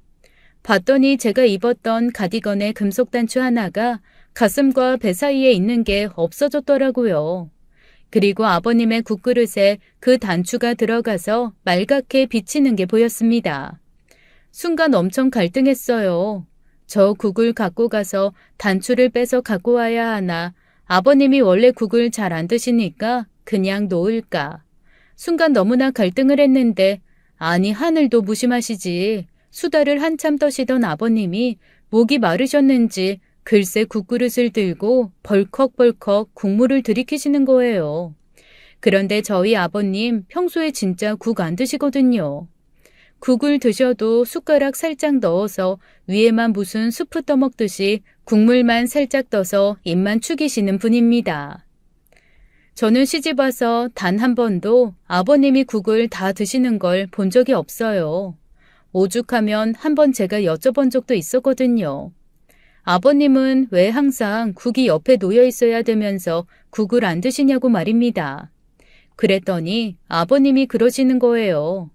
봤더니 제가 입었던 가디건의 금속 단추 하나가 가슴과 배 사이에 있는 게 없어졌더라고요. 그리고 아버님의 국그릇에 그 단추가 들어가서 말갛게 비치는 게 보였습니다. 순간 엄청 갈등했어요. 저 국을 갖고 가서 단추를 빼서 갖고 와야 하나, 아버님이 원래 국을 잘 안 드시니까 그냥 놓을까. 순간 너무나 갈등을 했는데 아니 하늘도 무심하시지. 수다를 한참 떠시던 아버님이 목이 마르셨는지 글쎄 국그릇을 들고 벌컥벌컥 국물을 들이키시는 거예요. 그런데 저희 아버님 평소에 진짜 국 안 드시거든요. 국을 드셔도 숟가락 살짝 넣어서 위에만 무슨 수프 떠먹듯이 국물만 살짝 떠서 입만 축이시는 분입니다. 저는 시집 와서 단 한 번도 아버님이 국을 다 드시는 걸 본 적이 없어요. 오죽하면 한 번 제가 여쭤본 적도 있었거든요. 아버님은 왜 항상 국이 옆에 놓여 있어야 되면서 국을 안 드시냐고 말입니다. 그랬더니 아버님이 그러시는 거예요.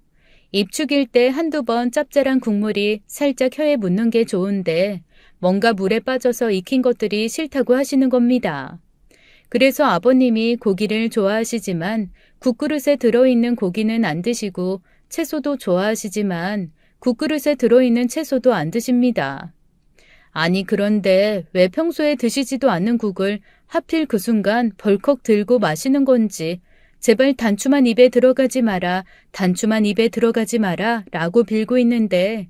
입축일 때 한두 번 짭짤한 국물이 살짝 혀에 묻는 게 좋은데 뭔가 물에 빠져서 익힌 것들이 싫다고 하시는 겁니다. 그래서 아버님이 고기를 좋아하시지만 국그릇에 들어있는 고기는 안 드시고 채소도 좋아하시지만 국그릇에 들어있는 채소도 안 드십니다. 아니 그런데 왜 평소에 드시지도 않는 국을 하필 그 순간 벌컥 들고 마시는 건지 제발 단추만 입에 들어가지 마라, 단추만 입에 들어가지 마라 라고 빌고 있는데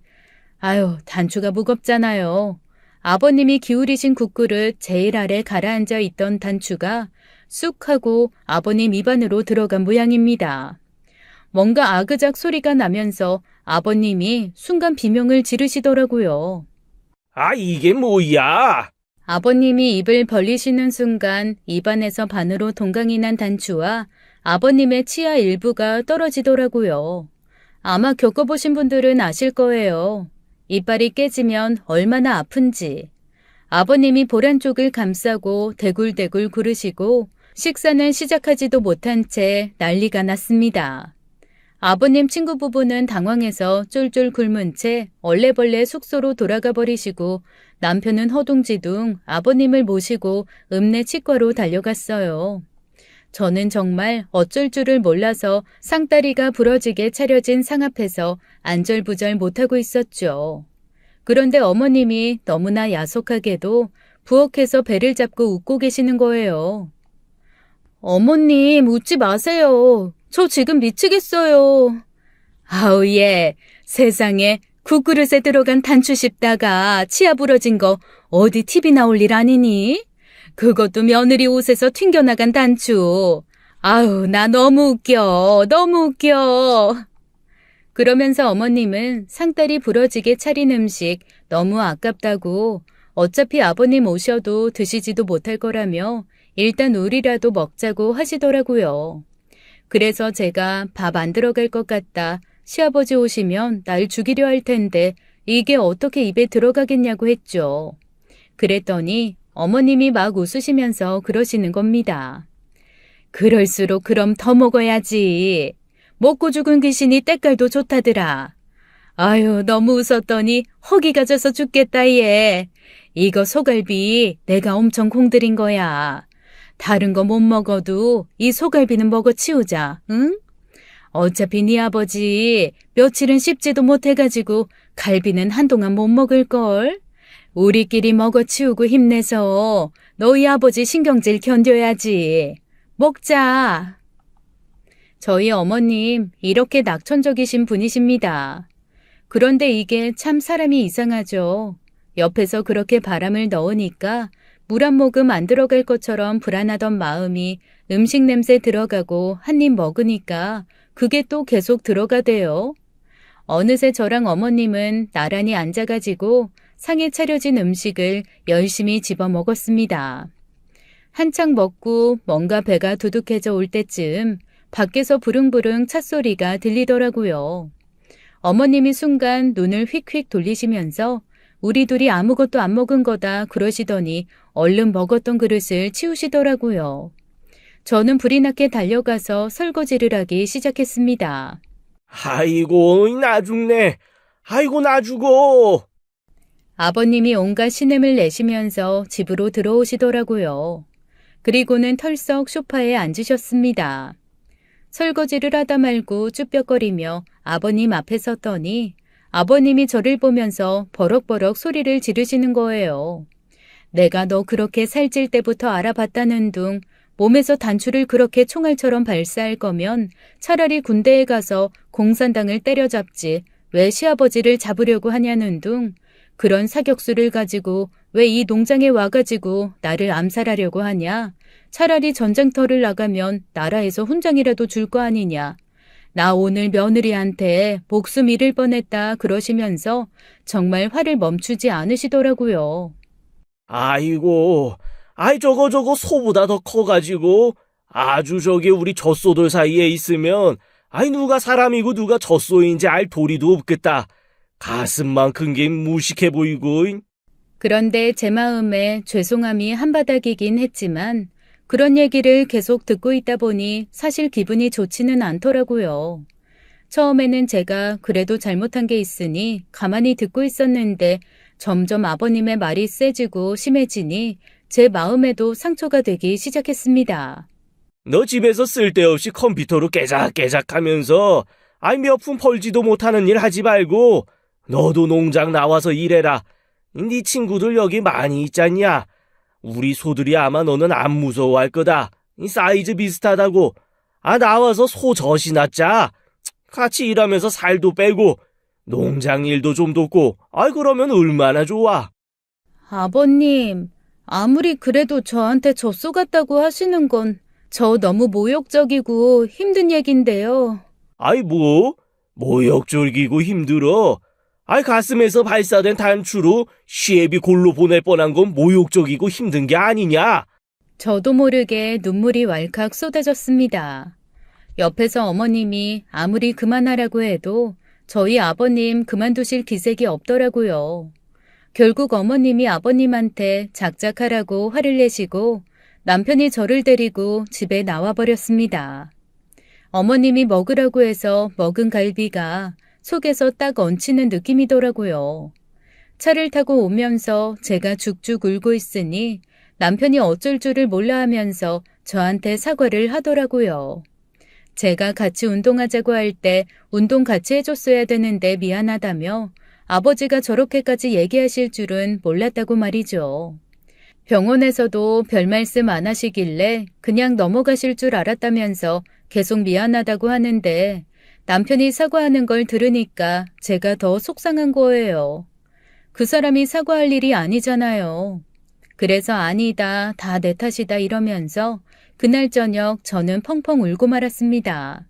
아유 단추가 무겁잖아요. 아버님이 기울이신 국그릇 제일 아래 가라앉아 있던 단추가 쑥 하고 아버님 입 안으로 들어간 모양입니다. 뭔가 아그작 소리가 나면서 아버님이 순간 비명을 지르시더라고요. 아, 이게 뭐야? 아버님이 입을 벌리시는 순간 입안에서 반으로 동강이 난 단추와 아버님의 치아 일부가 떨어지더라고요. 아마 겪어보신 분들은 아실 거예요. 이빨이 깨지면 얼마나 아픈지. 아버님이 보란 쪽을 감싸고 대굴대굴 구르시고 식사는 시작하지도 못한 채 난리가 났습니다. 아버님 친구 부부는 당황해서 쫄쫄 굶은 채 얼레벌레 숙소로 돌아가 버리시고 남편은 허둥지둥 아버님을 모시고 읍내 치과로 달려갔어요. 저는 정말 어쩔 줄을 몰라서 상다리가 부러지게 차려진 상 앞에서 안절부절 못하고 있었죠. 그런데 어머님이 너무나 야속하게도 부엌에서 배를 잡고 웃고 계시는 거예요. 어머님 웃지 마세요. 저 지금 미치겠어요. 아우 예, 세상에 국그릇에 들어간 단추 씹다가 치아 부러진 거 어디 TV 나올 일 아니니? 그것도 며느리 옷에서 튕겨나간 단추. 아우 나 너무 웃겨. 너무 웃겨. 그러면서 어머님은 상다리 부러지게 차린 음식 너무 아깝다고 어차피 아버님 오셔도 드시지도 못할 거라며 일단 우리라도 먹자고 하시더라고요. 그래서 제가 밥 안 들어갈 것 같다. 시아버지 오시면 날 죽이려 할 텐데 이게 어떻게 입에 들어가겠냐고 했죠. 그랬더니 어머님이 막 웃으시면서 그러시는 겁니다. 그럴수록 그럼 더 먹어야지. 먹고 죽은 귀신이 때깔도 좋다더라. 아유, 너무 웃었더니 허기가 져서 죽겠다, 얘. 이거 소갈비 내가 엄청 공들인 거야. 다른 거 못 먹어도 이 소갈비는 먹어 치우자, 응? 어차피 네 아버지 며칠은 씹지도 못해가지고 갈비는 한동안 못 먹을걸. 우리끼리 먹어 치우고 힘내서 너희 아버지 신경질 견뎌야지. 먹자. 저희 어머님 이렇게 낙천적이신 분이십니다. 그런데 이게 참 사람이 이상하죠. 옆에서 그렇게 바람을 넣으니까 물 한 모금 안 들어갈 것처럼 불안하던 마음이 음식 냄새 들어가고 한 입 먹으니까 그게 또 계속 들어가대요. 어느새 저랑 어머님은 나란히 앉아가지고 상에 차려진 음식을 열심히 집어 먹었습니다. 한창 먹고 뭔가 배가 두둑해져 올 때쯤 밖에서 부릉부릉 찻소리가 들리더라고요. 어머님이 순간 눈을 휙휙 돌리시면서 우리 둘이 아무것도 안 먹은 거다 그러시더니 얼른 먹었던 그릇을 치우시더라고요. 저는 불이 나게 달려가서 설거지를 하기 시작했습니다. 아이고, 나 죽네. 아이고, 나 죽어. 아버님이 온갖 신음을 내시면서 집으로 들어오시더라고요. 그리고는 털썩 소파에 앉으셨습니다. 설거지를 하다 말고 쭈뼛거리며 아버님 앞에 섰더니 아버님이 저를 보면서 버럭버럭 소리를 지르시는 거예요. 내가 너 그렇게 살찔 때부터 알아봤다는 둥 몸에서 단추를 그렇게 총알처럼 발사할 거면 차라리 군대에 가서 공산당을 때려잡지 왜 시아버지를 잡으려고 하냐는 둥 그런 사격수를 가지고 왜 이 농장에 와가지고 나를 암살하려고 하냐. 차라리 전쟁터를 나가면 나라에서 훈장이라도 줄 거 아니냐. 나 오늘 며느리한테 목숨 잃을 뻔했다 그러시면서 정말 화를 멈추지 않으시더라고요. 아이고, 아이 저거 소보다 더 커가지고 아주 저기 우리 젖소들 사이에 있으면 아이 누가 사람이고 누가 젖소인지 알 도리도 없겠다. 가슴만 큰 게 무식해 보이고. 그런데 제 마음에 죄송함이 한바닥이긴 했지만 그런 얘기를 계속 듣고 있다 보니 사실 기분이 좋지는 않더라고요. 처음에는 제가 그래도 잘못한 게 있으니 가만히 듣고 있었는데 점점 아버님의 말이 세지고 심해지니 제 마음에도 상처가 되기 시작했습니다. 너 집에서 쓸데없이 컴퓨터로 깨작깨작 하면서 아이 몇 푼 벌지도 못하는 일 하지 말고 너도 농장 나와서 일해라. 네 친구들 여기 많이 있잖냐. 우리 소들이 아마 너는 안 무서워할 거다. 사이즈 비슷하다고. 나와서 소 젖이나 짜. 같이 일하면서 살도 빼고 농장 일도 좀 돕고 그러면 얼마나 좋아. 아버님, 아무리 그래도 저한테 젖소 같다고 하시는 건 저 너무 모욕적이고 힘든 얘긴데요. 모욕적이고 힘들어. 가슴에서 발사된 단추로 시애비 골로 보낼 뻔한 건 모욕적이고 힘든 게 아니냐? 저도 모르게 눈물이 왈칵 쏟아졌습니다. 옆에서 어머님이 아무리 그만하라고 해도 저희 아버님 그만두실 기색이 없더라고요. 결국 어머님이 아버님한테 작작하라고 화를 내시고 남편이 저를 데리고 집에 나와버렸습니다. 어머님이 먹으라고 해서 먹은 갈비가 속에서 딱 얹히는 느낌이더라고요. 차를 타고 오면서 제가 죽죽 울고 있으니 남편이 어쩔 줄을 몰라 하면서 저한테 사과를 하더라고요. 제가 같이 운동하자고 할 때 운동 같이 해줬어야 되는데 미안하다며 아버지가 저렇게까지 얘기하실 줄은 몰랐다고 말이죠. 병원에서도 별 말씀 안 하시길래 그냥 넘어가실 줄 알았다면서 계속 미안하다고 하는데 남편이 사과하는 걸 들으니까 제가 더 속상한 거예요. 그 사람이 사과할 일이 아니잖아요. 그래서 아니다, 다 내 탓이다 이러면서 그날 저녁 저는 펑펑 울고 말았습니다.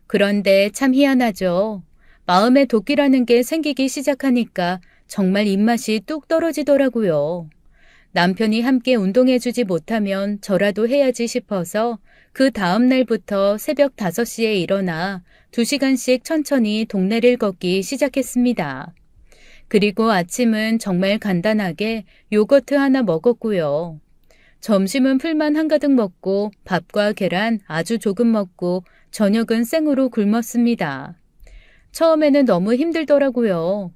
그런데 참 희한하죠. 마음에 도끼라는 게 생기기 시작하니까 정말 입맛이 뚝 떨어지더라고요. 남편이 함께 운동해주지 못하면 저라도 해야지 싶어서 그 다음 날부터 새벽 5시에 일어나 2시간씩 천천히 동네를 걷기 시작했습니다. 그리고 아침은 정말 간단하게 요거트 하나 먹었고요. 점심은 풀만 한가득 먹고 밥과 계란 아주 조금 먹고 저녁은 생으로 굶었습니다. 처음에는 너무 힘들더라고요.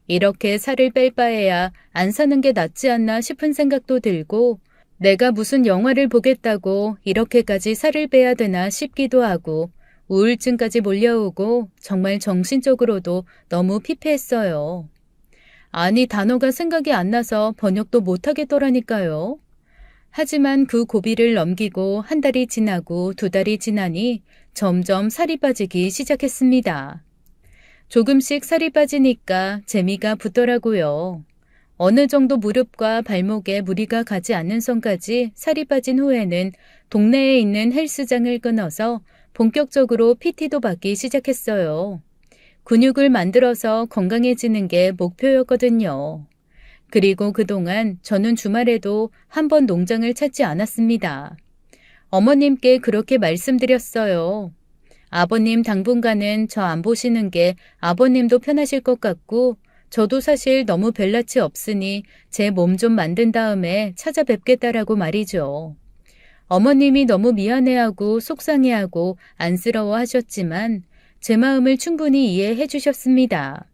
이렇게 살을 뺄 바에야 안 사는 게 낫지 않나 싶은 생각도 들고 내가 무슨 영화를 보겠다고 이렇게까지 살을 빼야 되나 싶기도 하고 우울증까지 몰려오고 정말 정신적으로도 너무 피폐했어요. 아니 단어가 생각이 안 나서 번역도 못하겠더라니까요. 하지만 그 고비를 넘기고 1달이 지나고 2달이 지나니 점점 살이 빠지기 시작했습니다. 조금씩 살이 빠지니까 재미가 붙더라고요. 어느 정도 무릎과 발목에 무리가 가지 않는 선까지 살이 빠진 후에는 동네에 있는 헬스장을 끊어서 본격적으로 PT도 받기 시작했어요. 근육을 만들어서 건강해지는 게 목표였거든요. 그리고 그동안 저는 주말에도 한 번 농장을 찾지 않았습니다. 어머님께 그렇게 말씀드렸어요. 아버님 당분간은 저 안 보시는 게 아버님도 편하실 것 같고 저도 사실 너무 별낯이 없으니 제 몸 좀 만든 다음에 찾아뵙겠다라고 말이죠. 어머님이 너무 미안해하고 속상해하고 안쓰러워하셨지만 제 마음을 충분히 이해해 주셨습니다.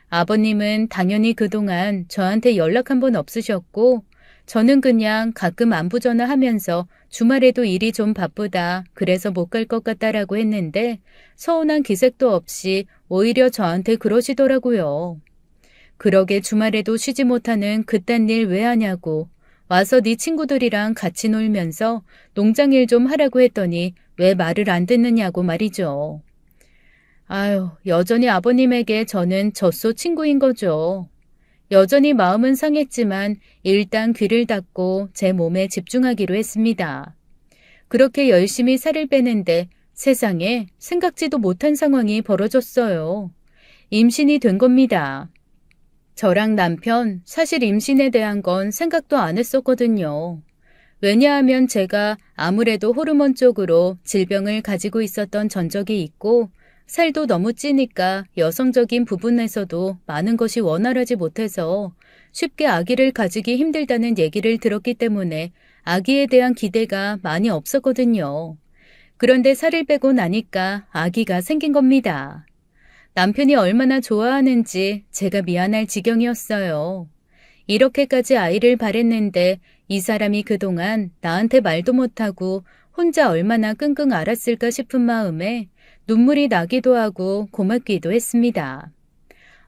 아버님은 당연히 그동안 저한테 연락 한 번 없으셨고 저는 그냥 가끔 안부 전화하면서 주말에도 일이 좀 바쁘다 그래서 못 갈 것 같다라고 했는데 서운한 기색도 없이 오히려 저한테 그러시더라고요. 그러게 주말에도 쉬지 못하는 그딴 일 왜 하냐고 와서 네 친구들이랑 같이 놀면서 농장일 좀 하라고 했더니 왜 말을 안 듣느냐고 말이죠. 아유, 여전히 아버님에게 저는 젖소 친구인 거죠. 여전히 마음은 상했지만 일단 귀를 닫고 제 몸에 집중하기로 했습니다. 그렇게 열심히 살을 빼는데 세상에 생각지도 못한 상황이 벌어졌어요. 임신이 된 겁니다. 저랑 남편 사실 임신에 대한 건 생각도 안 했었거든요. 왜냐하면 제가 아무래도 호르몬 쪽으로 질병을 가지고 있었던 전적이 있고 살도 너무 찌니까 여성적인 부분에서도 많은 것이 원활하지 못해서 쉽게 아기를 가지기 힘들다는 얘기를 들었기 때문에 아기에 대한 기대가 많이 없었거든요. 그런데 살을 빼고 나니까 아기가 생긴 겁니다. 남편이 얼마나 좋아하는지 제가 미안할 지경이었어요. 이렇게까지 아이를 바랬는데 이 사람이 그동안 나한테 말도 못하고 혼자 얼마나 끙끙 앓았을까 싶은 마음에 눈물이 나기도 하고 고맙기도 했습니다.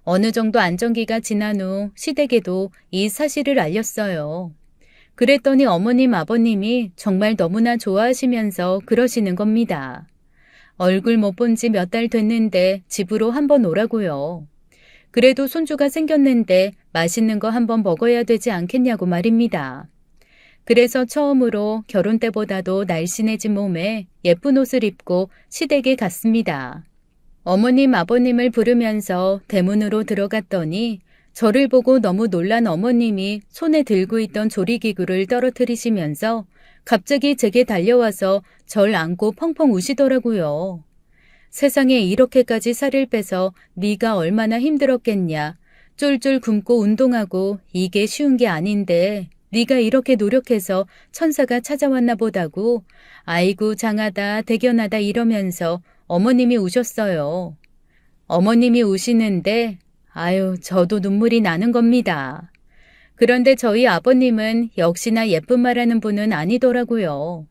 어느 정도 안정기가 지난 후 시댁에도 이 사실을 알렸어요. 그랬더니 어머님 아버님이 정말 너무나 좋아하시면서 그러시는 겁니다. 얼굴 못 본 지 몇 달 됐는데 집으로 한번 오라고요. 그래도 손주가 생겼는데 맛있는 거 한번 먹어야 되지 않겠냐고 말입니다. 그래서 처음으로 결혼 때보다도 날씬해진 몸에 예쁜 옷을 입고 시댁에 갔습니다. 어머님 아버님을 부르면서 대문으로 들어갔더니 저를 보고 너무 놀란 어머님이 손에 들고 있던 조리기구를 떨어뜨리시면서 갑자기 제게 달려와서 절 안고 펑펑 우시더라고요. 세상에 이렇게까지 살을 빼서 네가 얼마나 힘들었겠냐. 쫄쫄 굶고 운동하고 이게 쉬운 게 아닌데 네가 이렇게 노력해서 천사가 찾아왔나 보다고 아이고 장하다 대견하다 이러면서 어머님이 우셨어요. 어머님이 우시는데 아유 저도 눈물이 나는 겁니다. 그런데 저희 아버님은 역시나 예쁜 말하는 분은 아니더라고요.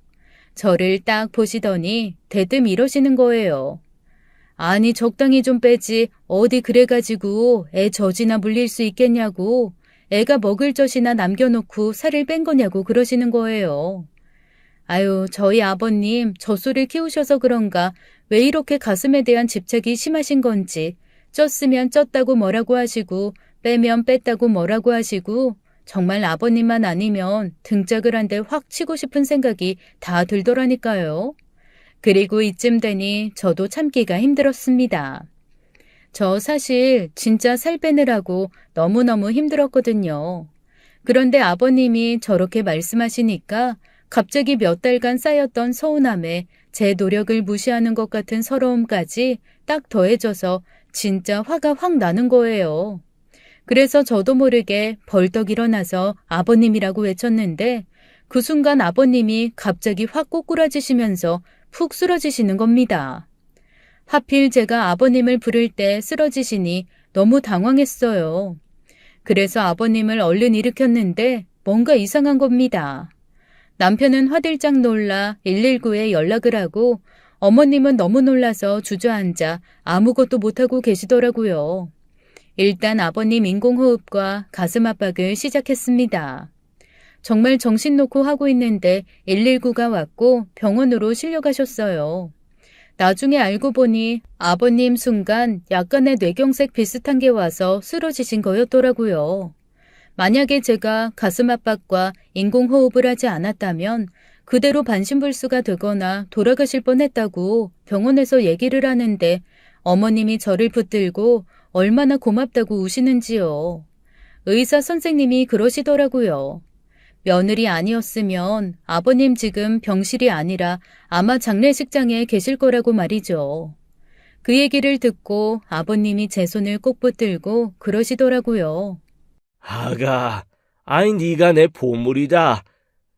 저를 딱 보시더니 대뜸 이러시는 거예요. 아니 적당히 좀 빼지 어디 그래가지고 애 젖이나 물릴 수 있겠냐고 애가 먹을 젖이나 남겨놓고 살을 뺀 거냐고 그러시는 거예요. 아유 저희 아버님 젖소를 키우셔서 그런가 왜 이렇게 가슴에 대한 집착이 심하신 건지 쪘으면 쪘다고 뭐라고 하시고 빼면 뺐다고 뭐라고 하시고 정말 아버님만 아니면 등짝을 한 대 확 치고 싶은 생각이 다 들더라니까요. 그리고 이쯤 되니 저도 참기가 힘들었습니다. 저 사실 진짜 살 빼느라고 너무너무 힘들었거든요. 그런데 아버님이 저렇게 말씀하시니까 갑자기 몇 달간 쌓였던 서운함에 제 노력을 무시하는 것 같은 서러움까지 딱 더해져서 진짜 화가 확 나는 거예요. 그래서 저도 모르게 벌떡 일어나서 아버님이라고 외쳤는데 그 순간 아버님이 갑자기 확 꼬꾸라지시면서 푹 쓰러지시는 겁니다. 하필 제가 아버님을 부를 때 쓰러지시니 너무 당황했어요. 그래서 아버님을 얼른 일으켰는데 뭔가 이상한 겁니다. 남편은 화들짝 놀라 119에 연락을 하고 어머님은 너무 놀라서 주저앉아 아무것도 못하고 계시더라고요. 일단 아버님 인공호흡과 가슴 압박을 시작했습니다. 정말 정신 놓고 하고 있는데 119가 왔고 병원으로 실려가셨어요. 나중에 알고 보니 아버님 순간 약간의 뇌경색 비슷한 게 와서 쓰러지신 거였더라고요. 만약에 제가 가슴 압박과 인공호흡을 하지 않았다면 그대로 반신불수가 되거나 돌아가실 뻔했다고 병원에서 얘기를 하는데 어머님이 저를 붙들고 얼마나 고맙다고 우시는지요. 의사 선생님이 그러시더라고요. 며느리 아니었으면 아버님 지금 병실이 아니라 아마 장례식장에 계실 거라고 말이죠. 그 얘기를 듣고 아버님이 제 손을 꼭 붙들고 그러시더라고요. 아가, 아이 네가 내 보물이다.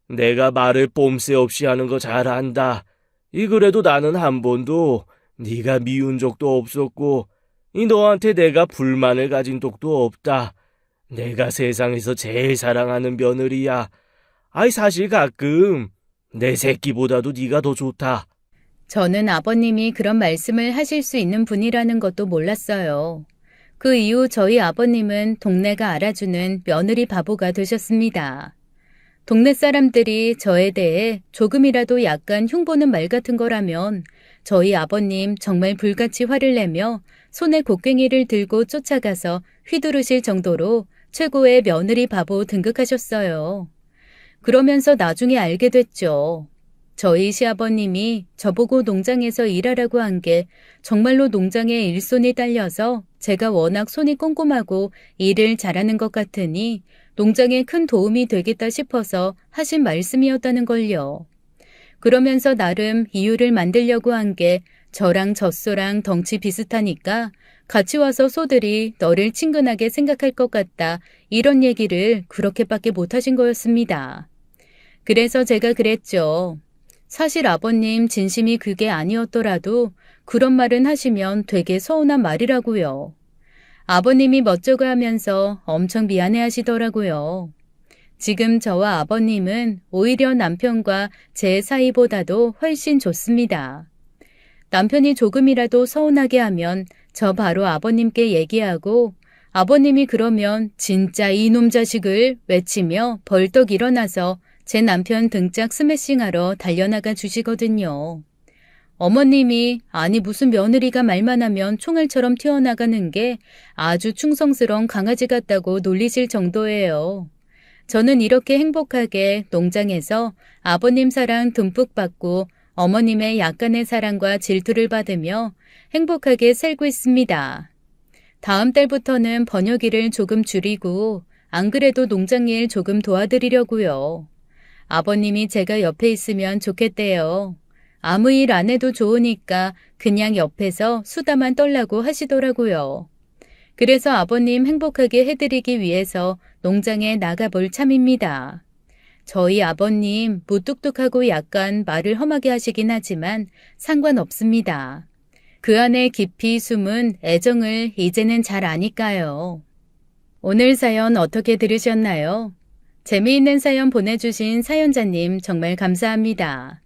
내가 말을 뽐새 없이 하는 거 잘 안다. 이 그래도 나는 한 번도 네가 미운 적도 없었고 이 너한테 내가 불만을 가진 적도 없다. 내가 세상에서 제일 사랑하는 며느리야. 아이 사실 가끔 내 새끼보다도 네가 더 좋다. 저는 아버님이 그런 말씀을 하실 수 있는 분이라는 것도 몰랐어요. 그 이후 저희 아버님은 동네가 알아주는 며느리 바보가 되셨습니다. 동네 사람들이 저에 대해 조금이라도 약간 흉보는 말 같은 거라면 저희 아버님 정말 불같이 화를 내며 손에 곡괭이를 들고 쫓아가서 휘두르실 정도로 최고의 며느리 바보 등극하셨어요. 그러면서 나중에 알게 됐죠. 저희 시아버님이 저보고 농장에서 일하라고 한 게 정말로 농장에 일손이 딸려서 제가 워낙 손이 꼼꼼하고 일을 잘하는 것 같으니 농장에 큰 도움이 되겠다 싶어서 하신 말씀이었다는 걸요. 그러면서 나름 이유를 만들려고 한 게 저랑 젖소랑 덩치 비슷하니까 같이 와서 소들이 너를 친근하게 생각할 것 같다 이런 얘기를 그렇게밖에 못하신 거였습니다. 그래서 제가 그랬죠. 사실 아버님 진심이 그게 아니었더라도 그런 말은 하시면 되게 서운한 말이라고요. 아버님이 멋쩍어 하면서 엄청 미안해 하시더라고요. 지금 저와 아버님은 오히려 남편과 제 사이보다도 훨씬 좋습니다. 남편이 조금이라도 서운하게 하면 저 바로 아버님께 얘기하고 아버님이 그러면 진짜 이놈 자식을 외치며 벌떡 일어나서 제 남편 등짝 스매싱하러 달려나가 주시거든요. 어머님이 아니 무슨 며느리가 말만 하면 총알처럼 튀어나가는 게 아주 충성스러운 강아지 같다고 놀리실 정도예요. 저는 이렇게 행복하게 농장에서 아버님 사랑 듬뿍 받고 어머님의 약간의 사랑과 질투를 받으며 행복하게 살고 있습니다. 다음 달부터는 번역일을 조금 줄이고 안 그래도 농장일 조금 도와드리려고요. 아버님이 제가 옆에 있으면 좋겠대요. 아무 일 안 해도 좋으니까 그냥 옆에서 수다만 떨라고 하시더라고요. 그래서 아버님 행복하게 해드리기 위해서 농장에 나가볼 참입니다. 저희 아버님 무뚝뚝하고 약간 말을 험하게 하시긴 하지만 상관없습니다. 그 안에 깊이 숨은 애정을 이제는 잘 아니까요. 오늘 사연 어떻게 들으셨나요? 재미있는 사연 보내주신 사연자님 정말 감사합니다.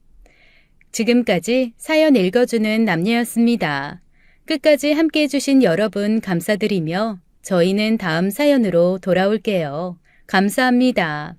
지금까지 사연 읽어주는 남녀였습니다. 끝까지 함께 해주신 여러분 감사드리며 저희는 다음 사연으로 돌아올게요. 감사합니다.